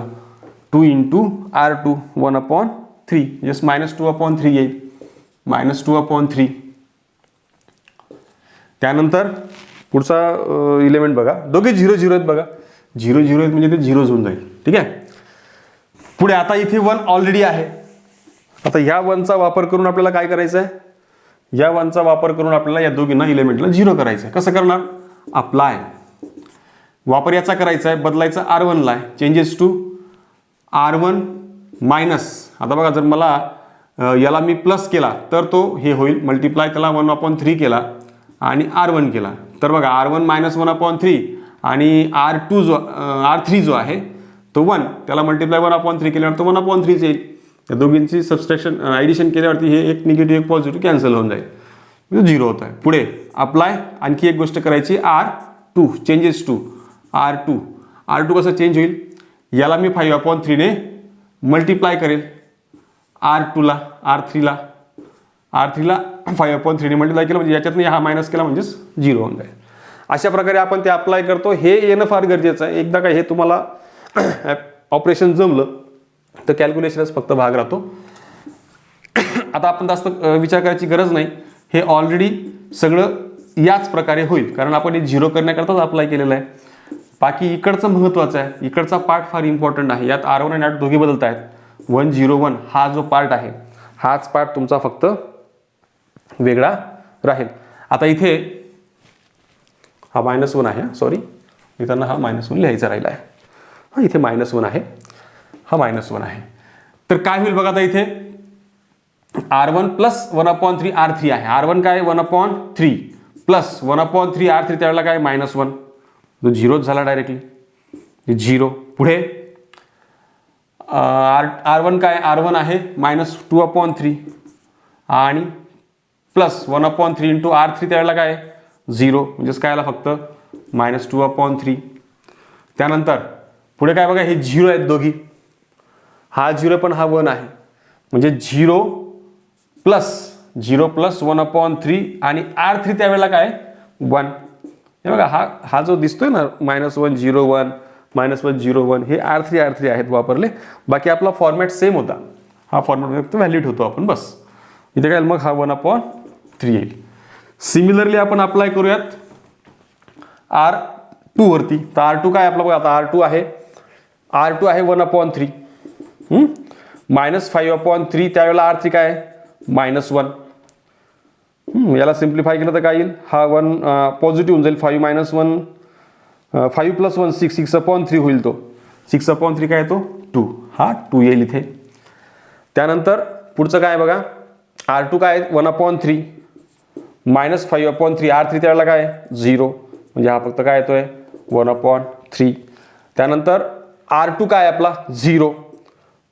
2 इंटू R2 1/3 जस्ट मायनस 2/3 येईल, मायनस 2/3. त्यानंतर पुढचा एलिमेंट बघा, दोघे 0 0 आहेत बघा, 0 0 आहेत म्हणजे ते 0 होऊन जाईल. ठीक आहे. पुढे आता इथे 1 ऑलरेडी आहे. आता ह्या 1चा वापर करून आपल्याला काय करायचं आहे, या 1चा वापर करून आपल्याला या दोघींना एलिमेंटला 0 करायचं आहे. कसं करणार, अप्लाय वापर याचा करायचा आहे, बदलायचा R1 ला, चेंजेस टू R1 मायनस. आता बघा जर मला याला मी प्लस केला तर तो हे होईल, मल्टिप्लाय त्याला 1/3 केला आणि R1 केला तर बघा R1 मायनस 1/3 आणि R3 जो आहे तो 1, त्याला मल्टिप्लाय 1/3 केल्यावर तो 1/3 येईल. त्या दोघींची सबस्ट्रॅक्शन ॲडिशन केल्यावरती हे एक निगेटिव्ह एक पॉझिटिव्ह कॅन्सल होऊन जाईल, 0 होत आहे. पुढे अप्लाय आणखी एक गोष्ट करायची, R2 चेंजेस टू R2 कसं चेंज होईल, याला मी 5/3 ने मल्टिप्लाय करेल R2ला, R3ला 5/3 ने मल्टिप्लाय केलं म्हणजे याच्यातनं हा मायनस केला म्हणजेच 0 होऊन जाईल. अशा प्रकारे आपण ते अप्लाय करतो. हे येणं फार गरजेचं आहे. एकदा काय हे तुम्हाला ऑपरेशन जमलं तर कॅल्क्युलेशनच फक्त भाग राहतो. आता आपण जास्त विचार करायची गरज नाही, हे ऑलरेडी सगळं याच प्रकारे होईल कारण आपण हे 0 करण्याकरताच अप्लाय केलेलं आहे. बाकी इकडचं महत्त्वाचं आहे, इकडचा पार्ट फार इम्पॉर्टंट आहे. यात R1 आणि R2 दोघे बदलत आहेत. 1 0 1 हा जो पार्ट आहे हाच पार्ट तुमचा फक्त वेगळा राहील. आता इथे हा -1 आहे, सॉरी इथं हा -1 लिहायचा राहिला आहे. हा इथे -1 आहे, हा -1 आहे. तर काय होईल बघा, आता इथे R1 प्लस 1/3 R3 आहे. R1 काय 1/3 प्लस 1/3 R3 त्यावेळेला काय -1, जो 0 झाला डायरेक्टली 0. पुढे R1 काय R1 आहे -2/3 आणि प्लस 1/3 इंटू R3 त्यावेळेला काय 0 म्हणजेच काय आला फक्त -2/3. त्यानंतर पुढे काय बघा, हे 0 आहेत दोघी, हा 0 पण हा 1 आहे म्हणजे 0 प्लस 1/3 आणि R3 त्यावेळेला काय 1. हे बघा हा जो दिसतोय ना -1 0 1 -1 0 1 हे R3 आहेत वापरले. बाकी आपला फॉर्मॅट सेम होता. हा फॉर्मॅट फक्त व्हॅलिड होतो आपण बस. इथे काय मग हा 1/3 येईल. सिमिलरली आपण अप्लाय करूयात R2 वरती. तर R2 काय आपला बघा आता R2 आहे 1/3 -5/3 त्यावेळेला R3 काय आहे -1. याला सिम्प्लिफाय केलं तर काय येईल हा 1 पॉझिटिव्ह होऊन जाईल 5 - 1 5 + 1 6 6/3 होईल तो 6/3 काय येतो 2 हा 2 येईल इथे. त्यानंतर पुढचं काय बघा R2 काय 1/3 -5/3 R3 त्यावेळेला काय 0 म्हणजे हा फक्त काय येतोय 1/3. त्यानंतर R2 काय आपला 0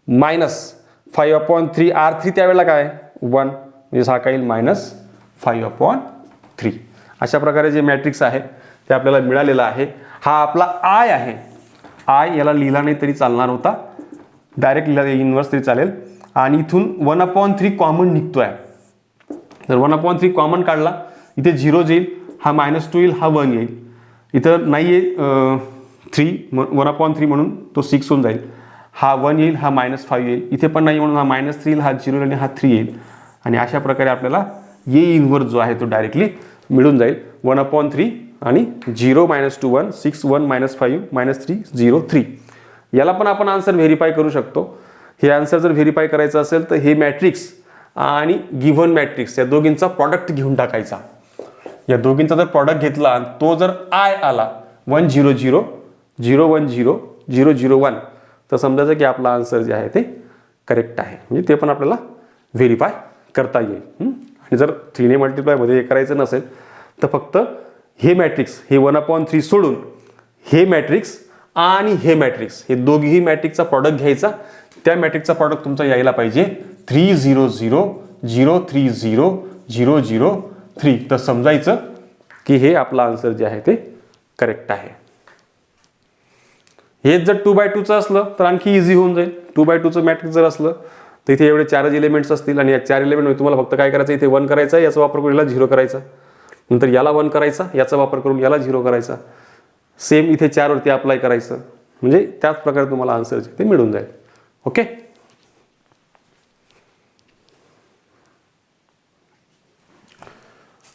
-5/3 R3 त्यावेळेला काय 1 म्हणजे हा काय येईल -5/3. अशा प्रकारे जे मॅट्रिक्स आहे ते आपल्याला मिळालेलं आहे. हा आपला I आहे. I याला लिहिला नाही तरी चालणार होता, डायरेक्ट लिहिला इनवर्स तरी चालेल. आणि इथून 1/3 कॉमन निघतोय. तर 1/3 कॉमन काढला इथे 0 येईल, हा -2 येईल, हा 1 येईल. इथं नाही आहे 3 1/3 म्हणून तो 6 होऊन जाईल. हा 1 येईल, हा -5 येईल. इथे पण नाही म्हणून हा -3 येईल, हा 0 आणि हा 3 येईल. आणि अशा प्रकारे आपल्याला ये इनवर्स जो आहे तो डायरेक्टली मिळून जाईल. 1/3 आणि 0 -2 1 6 1 -5 -3 0 3. याला पण आपण आन्सर व्हेरीफाय करू शकतो. हे आन्सर जर व्हेरीफाय करायचं असेल तर हे मॅट्रिक्स आणि गिव्हन मॅट्रिक्स या दोघींचा प्रॉडक्ट घेऊन टाकायचा. या दोघींचा जर प्रॉडक्ट घेतला तो जर I आला 1 0 0 0 1 0 0 0 1 तर समजायचं की आपला आन्सर जे आहे ते करेक्ट आहे. म्हणजे ते पण आपल्याला व्हेरीफाय करता येईल. आणि जर 3 ने मल्टिप्लाय मध्ये हे करायचं नसेल तर फक्त हे मॅट्रिक्स हे 1/3 सोडून हे मॅट्रिक्स आणि हे मॅट्रिक्स हे दोघीही मॅट्रिक्सचा प्रॉडक्ट घ्यायचा. त्या मॅट्रिक्सचा प्रॉडक्ट तुमचा यायला पाहिजे 3 0 0 0 3 0 0 0 3. तर समजायचं की हे आपला आन्सर जे आहे ते करेक्ट आहे. हेच जर 2/2चं असलं तर आणखी इझी होऊन जाईल. 2/2चं मॅट्रिक्स जर असलं तर इथे एवढे 4 एलिमेंट्स असतील आणि या 4 एलिमेंट तुम्हाला फक्त काय करायचं इथे 1 करायचा, याचा वापर करून याला 0 करायचा, नंतर याला 1 करायचा, याचा वापर करून याला 0 करायचा, सेम इथे 4 वरती अप्लाय करायचं. म्हणजे त्याच प्रकारे तुम्हाला आन्सर जे ते मिळून जाईल. ओके.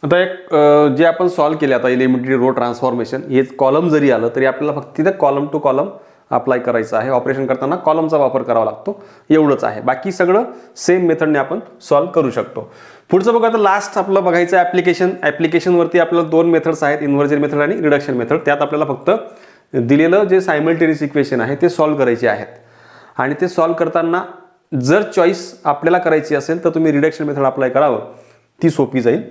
आता एक जे आपण सॉल्व केले आता एलिमेंटरी रो ट्रान्सफॉर्मेशन हे कॉलम जरी आलं तरी आपल्याला फक्त तिथे कॉलम टू कॉलम अप्लाय करायचं आहे. ऑपरेशन करताना कॉलमचा वापर करावा लागतो एवढंच आहे. बाकी सगळं सेम मेथडने आपण सॉल्व करू शकतो. पुढचं बघा आता लास्ट आपलं बघायचं ॲप्लिकेशन. ॲप्लिकेशनवरती आपल्याला 2 मेथड्स आहेत, इन्व्हर्जन मेथड आणि रिडक्शन मेथड. त्यात आपल्याला फक्त दिलेलं जे सायमल्टेनियस इक्वेशन आहे ते सॉल्व करायचे आहेत. आणि ते सॉल्व करताना जर चॉईस आपल्याला करायची असेल तर तुम्ही रिडक्शन मेथड अप्लाय करावं, ती सोपी जाईल.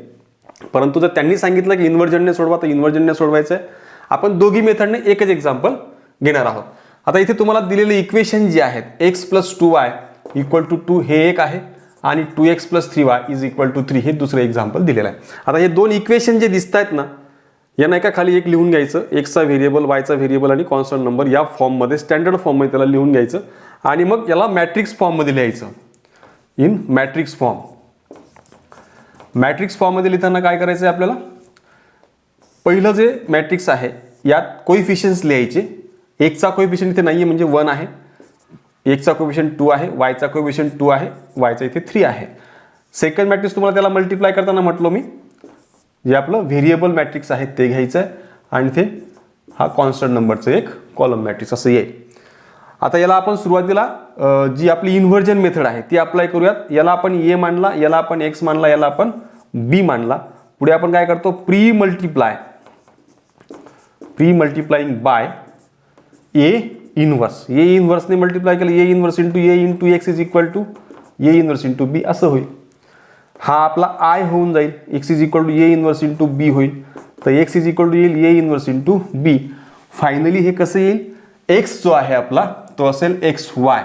परंतु जर त्यांनी सांगितलं की इन्व्हर्जनने सोडवा तर इन्व्हर्जनने सोडवायचं आहे. आपण दोघी मेथडने एकच एक्झाम्पल घेणार आहोत. आता इथे तुम्हाला दिलेले इक्वेशन जे आहेत x + 2y = 2 हे एक आहे आणि 2x + 3y = 3 हे दुसरं एक्झाम्पल दिलेलं आहे. आता हे 2 इक्वेशन जे दिसत आहेत ना यांना एका खाली एक लिहून घ्यायचं. एक्सचा व्हेरिएबल, वायचा व्हेरिएबल आणि कॉन्स्टंट नंबर या फॉर्ममध्ये स्टँडर्ड फॉर्ममध्ये त्याला लिहून घ्यायचं आणि मग याला मॅट्रिक्स फॉर्ममध्ये लिहायचं. In matrix form. मॅट्रिक्स फॉर्ममध्ये लिहिताना काय करायचं आहे आपल्याला, पहिलं जे मॅट्रिक्स आहे यात कोइफिशियन्ट्स लिहायचे. एक्सचा कोइफिशियंट इथे नाही आहे म्हणजे 1 आहे, एक्सचा कोइफिशियंट 2 आहे, वायचा कोइफिशियंट 2 आहे, वायचा इथे 3 आहे. सेकंड मॅट्रिक्स तुम्हाला त्याला मल्टिप्लाय करताना म्हटलो मी जे आपलं व्हेरिएबल मॅट्रिक्स आहे ते घ्यायचं आहे आणि ते हा कॉन्स्टंट नंबरचं एक कॉलम मॅट्रिक्स असं येईल. आता याला आपण सुरुवातीला जी आपली इन्व्हर्जन मेथड आहे ती अप्लाय करूयात. याला आपण ए मानला, याला आपण एक्स मानला, याला आपण बी मानला. पुढे आपण काय करतो pre multiplying by A inverse. A इन्व्हर्सने मल्टिप्लाय केलं, A inverse into A into X is equal to A inverse into B असं होईल. हा आपला आय होऊन जाईल. X is equal to A inverse into B होईल. तर एक्स इज इक्वल टू येईल A inverse into B. Finally हे कसं येईल, एक्स जो आहे आपला तो असेल एक्स वाय.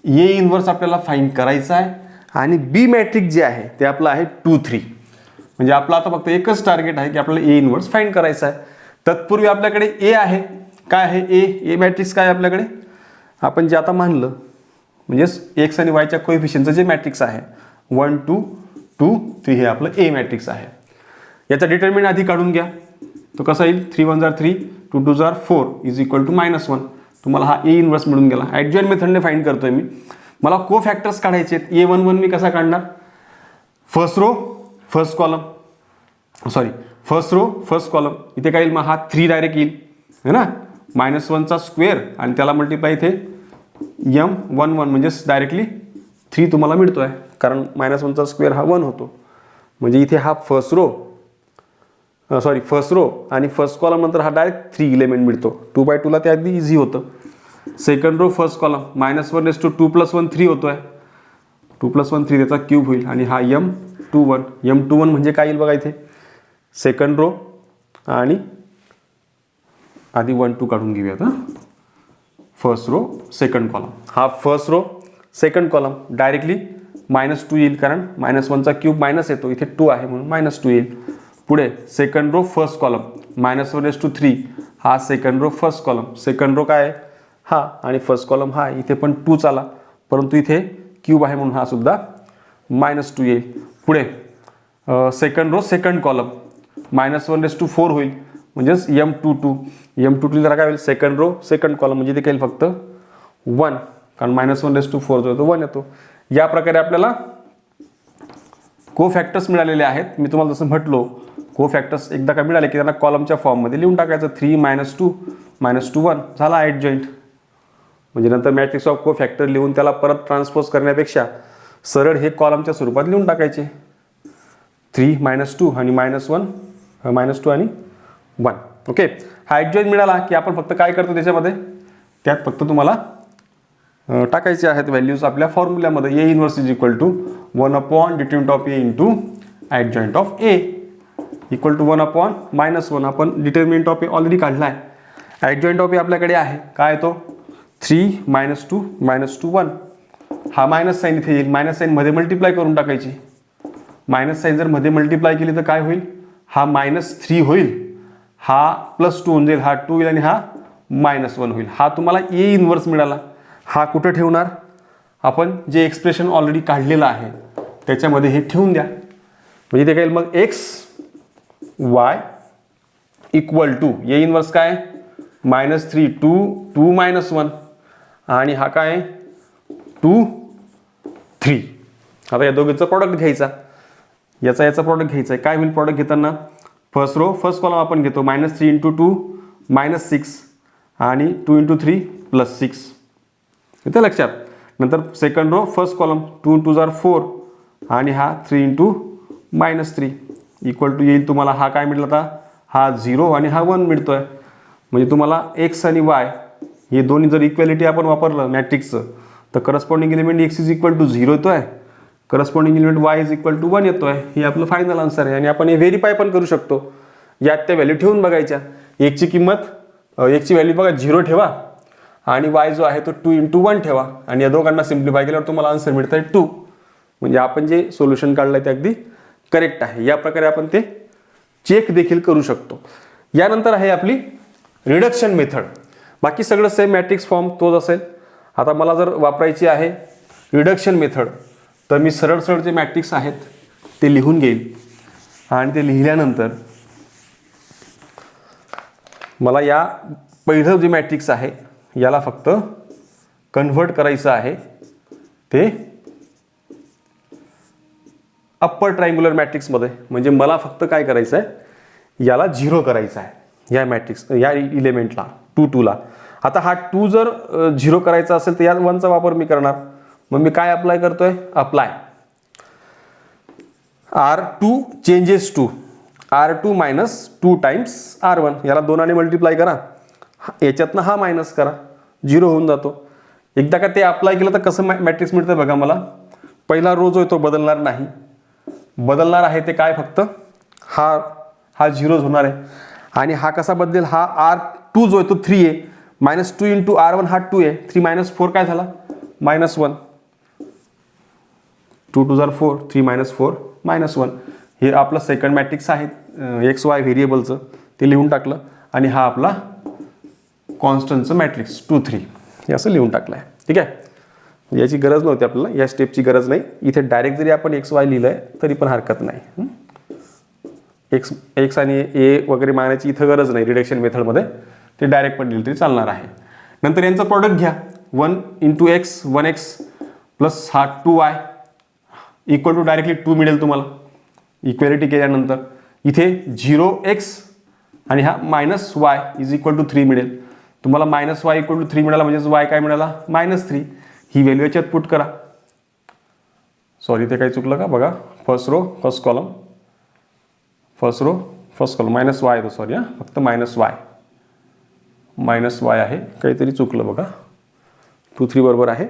ए इन्व्हर्स आपल्याला फाइंड करायचा आहे आणि बी मॅट्रिक्स जे आहे ते आपलं आहे 2 3. म्हणजे आपला आता फक्त एकच टार्गेट आहे की आपल्याला ए इन्व्हर्स फाइंड करायचा आहे. तत्पूर्वी आपल्याकडे ए आहे. काय आहे ए मॅट्रिक्स काय आपल्याकडे आपण जे आता मानलं म्हणजेच एक्स आणि वायच्या कोइफिशियंटचं जे मॅट्रिक्स आहे 1 2 2 3 हे आपलं ए मॅट्रिक्स आहे. याचा डिटर्मिनंट आधी काढून घ्या. तो कसा येईल 3 1 3, 2 2 जार 4 इज इक्वल टू -1. तुम्हाला हा ए इन्व्हर्स मिळून गेला. ॲडजॉईंट मेथडने फाइंड करतोय मी. मला को फॅक्टर्स काढायचे आहेत. A11 मी कसा काढणार? First row first column, sorry first row first column. इथे काय येईल मग हा 3 डायरेक्ट येईल है ना. -1चा स्क्वेअर आणि त्याला मल्टिप्लाय इथे M11 म्हणजेच डायरेक्टली 3 तुम्हाला मिळतो आहे, कारण -1चा स्क्वेअर हा 1 होतो. म्हणजे इथे हा फर्स्ट रो आणि फर्स्ट कॉलम नंतर हा डायरेक्ट 3 एलिमेंट मिळतो. 2/2 ला ते अगदी इझी होतं. सेकंड रो फर्स्ट कॉलम -1 2 + 1 3 होतो आहे. 2 + 1 3 त्याचा क्यूब होईल आणि हा M21 म्हणजे काय येईल बघा इथे. सेकंड रो आणि आधी 1 2 काढून घेऊयात. फर्स्ट रो सेकंड कॉलम, हा first row second column directly -2 येईल, कारण -1चा क्यूब मायनस येतो, इथे 2 आहे म्हणून -2 येईल. पुढे सेकंड रो फर्स्ट कॉलम -1 3 हा second row first column. Second row काय आहे हा आणि फर्स्ट कॉलम हा. इथे पण 2 आला, परंतु इथे क्यूब आहे म्हणून हा सुद्धा -2 येईल. पुढे सेकंड रो सेकंड कॉलम -1 4 होईल, म्हणजेच M22 जरा काय होईल सेकंड रो सेकंड कॉलम, म्हणजे ते काही फक्त 1, कारण -1 4 जो येतो 1 येतो. या प्रकारे आपल्याला को फॅक्टर्स मिळालेले आहेत. मी तुम्हाला जसं म्हटलो को फॅक्टर्स एकदा का मिळाले की त्यांना कॉलमच्या फॉर्ममध्ये लिहून टाकायचं. 3 -2 -1 झाला ॲडजॉईंट. म्हणजे नंतर मॅट्रिक्स ऑफ को फॅक्टर लिहून त्याला परत ट्रान्सपोज करण्यापेक्षा सरळ हे कॉलमच्या स्वरूपात लिहून टाकायचे. 3 -2 आणि -2 आणि 1. ओके, हा ॲडजॉईंट मिळाला की आपण फक्त काय करतो त्याच्यामध्ये, त्यात फक्त तुम्हाला टाकायचे आहेत व्हॅल्यूज आपल्या फॉर्म्युल्यामध्ये. A inverse is equal to 1/डिटरमिनंट of A into adjoint of A equal to 1/-1. आपण डिटरमिनंट ऑफ A ऑलरेडी काढला आहे. ॲडजॉईंट ऑफ A आपल्याकडे आहे, काय तो 3 -2 -1. हा मायनस साईन इथे येईल, मायनस साईन मध्ये मल्टिप्लाय करून टाकायची. मायनस साईन जर मध्ये मल्टिप्लाय केली तर काय होईल, हा -3 होईल, हा +2 होऊन जाईल, हा 2 होईल आणि हा -1 होईल. हा तुम्हाला A इन्व्हर्स मिळाला. हा कुठं ठेवणार आपण, जे एक्सप्रेशन ऑलरेडी काढलेलं आहे त्याच्यामध्ये हे ठेवून द्या. म्हणजे ते काय मग XY equal to A inverse काय -3 2 -1 आणि हा काय 2 3. आता या दोघींचं प्रॉडक्ट घ्यायचा, याचा प्रॉडक्ट घ्यायचा आहे. काय होईल प्रॉडक्ट घेताना, फर्स्ट रो फर्स्ट कॉलम आपण घेतो -3 × 2 -6 आणि 2 × 3 +6. इथे लक्षात. नंतर सेकंड रो फर्स्ट कॉलम 2 × 2 जार 4 आणि हा 3 × -3 इक्वल टू येईल तुम्हाला हा काय मिळाला आता, हा 0 आणि हा 1 मिळतोय. म्हणजे तुम्हाला x आणि y हे दोन्ही जर इक्वॅलिटी आपण वापरलं मॅट्रिक्सचं तर corresponding element x is equal to 0 येतोय, corresponding element y is equal to 1 येतोय. हे आपलं फायनल आन्सर आहे आणि आपण हे व्हेरीफाय पण करू शकतो. यात त्या व्हॅल्यू ठेवून बघायच्या. x ची व्हॅल्यू बघा 0 ठेवा आणि y जो आहे तो 2 × 1 ठेवा आणि या दोघांना सिम्प्लिफाय केल्यावर तुम्हाला आन्सर मिळतंय 2. म्हणजे आपण जे सोल्युशन काढलंय ते अगदी करेक्ट आहे. या प्रकारे आपण ते चेक देखील करू शकतो. यानंतर आहे आपली रिडक्शन मेथड. बाकी सगळं सेम मॅट्रिक्स फॉर्म तोच असेल. आता मला जर वापरायची आहे रिडक्शन मेथड तर मी सरळ जे मॅट्रिक्स आहेत ते लिहून घेईल आणि ते लिहिल्यानंतर मला या पहिलं जे मॅट्रिक्स आहे याला फक्त कन्व्हर्ट करायचं आहे ते अप्पर ट्रायंग्युलर मॅट्रिक्समध्ये. म्हणजे मला फक्त काय करायचं आहे, याला 0 करायचं आहे या मॅट्रिक्स या इलेमेंटला 2 2 ला. आता हा 2 जर 0 करायचा असेल तर या 1चा वापर मी करणार. मग मी काय अप्लाय करतोय, apply R2 changes to R2 - 2 times R1. याला 2 ने मल्टिप्लाय करा, याच्यातनं हा मायनस करा, 0 होऊन जातो. एकदा का ते अप्लाय केलं तर कसं मॅट्रिक्स मिळतं बघा. मला पहिला रो जो आहे तो बदलणार नाही, बदलणार आहे ते काय फक्त हा 0 होणार आहे. आणि हा कसा बदलेल, हा R2 जो आहे तो 3 आहे, -2 × R1 हा 2 आहे, 3 - 4 काय झाला -1. 2 × 2 जार 4 3 - 4 -1. हे आपलं सेकंड मॅट्रिक्स आहे XY व्हेरिएबलचं, ते लिहून टाकलं. आणि हा आपला कॉन्स्टंटचं मॅट्रिक्स 2 3 हे असं लिहून टाकलं आहे. ठीक आहे, याची गरज नव्हती आपल्याला, या स्टेपची गरज नाही. इथे डायरेक्ट जरी आपण XY लिहिलं आहे तरी पण हरकत नाही. एक्स आणि ए वगैरे मागण्याची इथं गरज नाही रिडक्शन मेथडमध्ये. ते डायरेक्ट पण दिलं तरी चालणार आहे. नंतर यांचं प्रॉडक्ट घ्या. 1 × x 1x प्लस हा 2y इक्वल टू डायरेक्टली 2 मिळेल तुम्हाला. इक्वॅलिटी केल्यानंतर इथे 0x आणि हा -y इज इक्वल टू 3 मिळेल. तुम्हाला -y इक्वल टू 3 मिळाला म्हणजेच y काय मिळाला -3. ही व्हॅल्यू याच्यात पुट करा. सॉरी ते काही चुकलं का बघा. First row first column first row first column -y आहे तो सॉरी हां फक्त -y आहे काहीतरी चुकलं बघा. 2 3 बरोबर आहे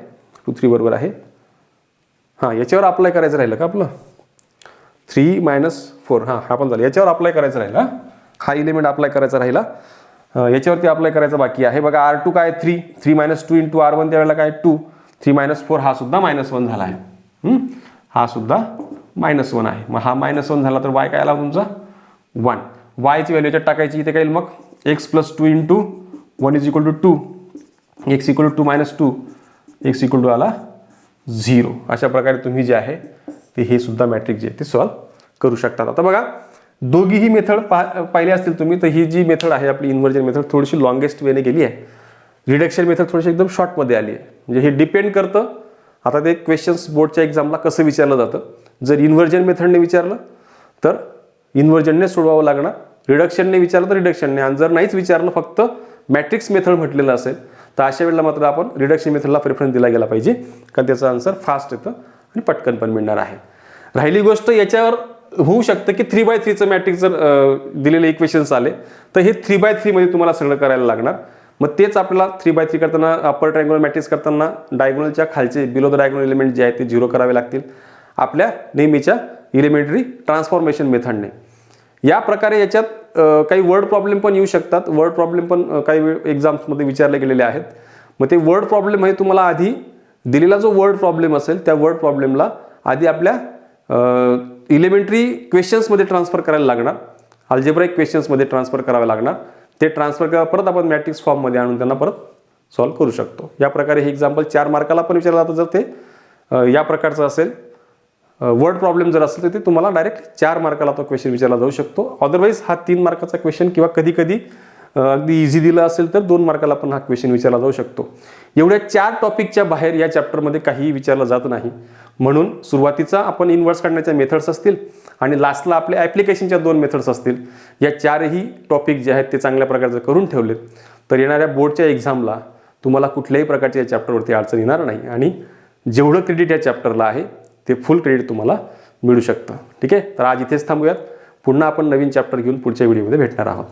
2 3 बरोबर आहे. हां याच्यावर अप्लाय करायचं राहिलं का आपलं 3 - 4 हां हा पण झालं. याच्यावर अप्लाय करायचं राहिला. हा इलिमेंट अप्लाय करायचा राहिला. याच्यावरती अप्लाय करायचं बाकी आहे बघा. R2 काय 3 3 - 2 × R1 त्यावेळेला काय 2 3 - 4 हा सुद्धा -1 झाला आहे. हा सुद्धा -1 आहे. मग हा -1 झाला तर y काय आला तुमचा 1. y ची व्हॅल्यू याच्यात टाकायची. इथे काय येईल मग x + 2 × 1 is equal to 2 x equal to 2 - 2 x equal to आला 0. अशा प्रकारे तुम्ही जे आहे ते हे सुद्धा मॅट्रिक्स जे आहे ते सॉल्व करू शकतात. आता बघा दोघीही मेथड पाहिले असतील तुम्ही तर ही जी मेथड आहे आपली इन्व्हर्जन मेथड थोडीशी लॉंगेस्ट वेने गेली आहे. रिडक्शन मेथड थोडीशी एकदम शॉर्टमध्ये आली आहे. म्हणजे हे डिपेंड करतं आता ते क्वेश्चन्स बोर्डच्या एक्झामला कसं विचारलं जातं. जर इन्व्हर्जन मेथडने विचारलं तर इन्व्हर्जनने सोडवावं लागणार. रिडक्शनने विचारलं तर रिडक्शनने. आणि जर नाहीच विचारलं फक्त मॅट्रिक्स मेथड म्हटलेलं असेल तर अशा वेळेला मात्र आपण रिडक्शन मेथडला प्रेफरन्स दिला गेला पाहिजे कारण त्याचं आन्सर फास्ट येतं आणि पटकन पण मिळणार आहे. राहिली गोष्ट याच्यावर होऊ शकतं की 3/3चं मॅट्रिक्स जर दिलेले इक्वेशन्स आले तर हे 3/3 मध्ये तुम्हाला सगळं करायला लागणार. मग तेच आपल्याला 3/3 करताना अप्पर ट्रायंग्युलर मॅट्रिक्स करताना डायगोनलच्या खालचे बिलो द डायगोनल एलिमेंट जे आहेत ते 0 करावे लागतील आपल्या नेहमीच्या एलिमेंटरी ट्रान्सफॉर्मेशन मेथडने. या प्रकारे याच्यात काही वर्ड प्रॉब्लेम पण येऊ शकतात. वर्ड प्रॉब्लेम पण काही एक्झाम्समध्ये विचारले गेलेले आहेत. मग ते वर्ड प्रॉब्लेम हे तुम्हाला आधी दिलेला जो वर्ड प्रॉब्लेम असेल त्या वर्ड प्रॉब्लेमला आधी आपल्या एलिमेंटरी क्वेश्चन्समध्ये ट्रान्सफर करायला लागणार. अल्जेब्राइक क्वेश्चन्समध्ये ट्रान्सफर करावे लागणार. ते ट्रान्सफर करा परत आपण मॅट्रिक्स फॉर्ममध्ये आणून त्यांना परत सॉल्व करू शकतो. या प्रकारे हे एक्झाम्पल 4 मार्काला पण विचारलं जातं. जर ते या प्रकारचं असेल वर्ड प्रॉब्लेम जर असेल तर ते तुम्हाला डायरेक्ट 4 मार्काला तो क्वेश्चन विचारला जाऊ शकतो. अदरवाईज हा 3 मार्काचा क्वेश्चन किंवा कधी कधी अगदी इझी दिला असेल तर 2 मार्काला पण हा क्वेश्चन विचारला जाऊ शकतो. एवढ्या 4 टॉपिकच्या बाहेर या चॅप्टरमध्ये काहीही विचारलं जात नाही. म्हणून सुरुवातीचा आपण इन्व्हर्स काढण्याच्या मेथड्स असतील आणि लास्टला आपल्या ॲप्लिकेशनच्या 2 मेथड्स असतील. या 4ही टॉपिक जे आहेत ते चांगल्या प्रकारचे करून ठेवलेत तर येणाऱ्या बोर्डच्या एक्झामला तुम्हाला कुठल्याही प्रकारच्या या चॅप्टरवरती अडचण येणार नाही आणि जेवढं क्रेडिट या चॅप्टरला आहे ते फुल क्रेडिट तुम्हाला मिळू शकतं. ठीक आहे. तर आज इथेच थांबूयात. पुन्हा आपण नवीन चॅप्टर घेऊन पुढच्या व्हिडिओमध्ये भेटणार आहोत.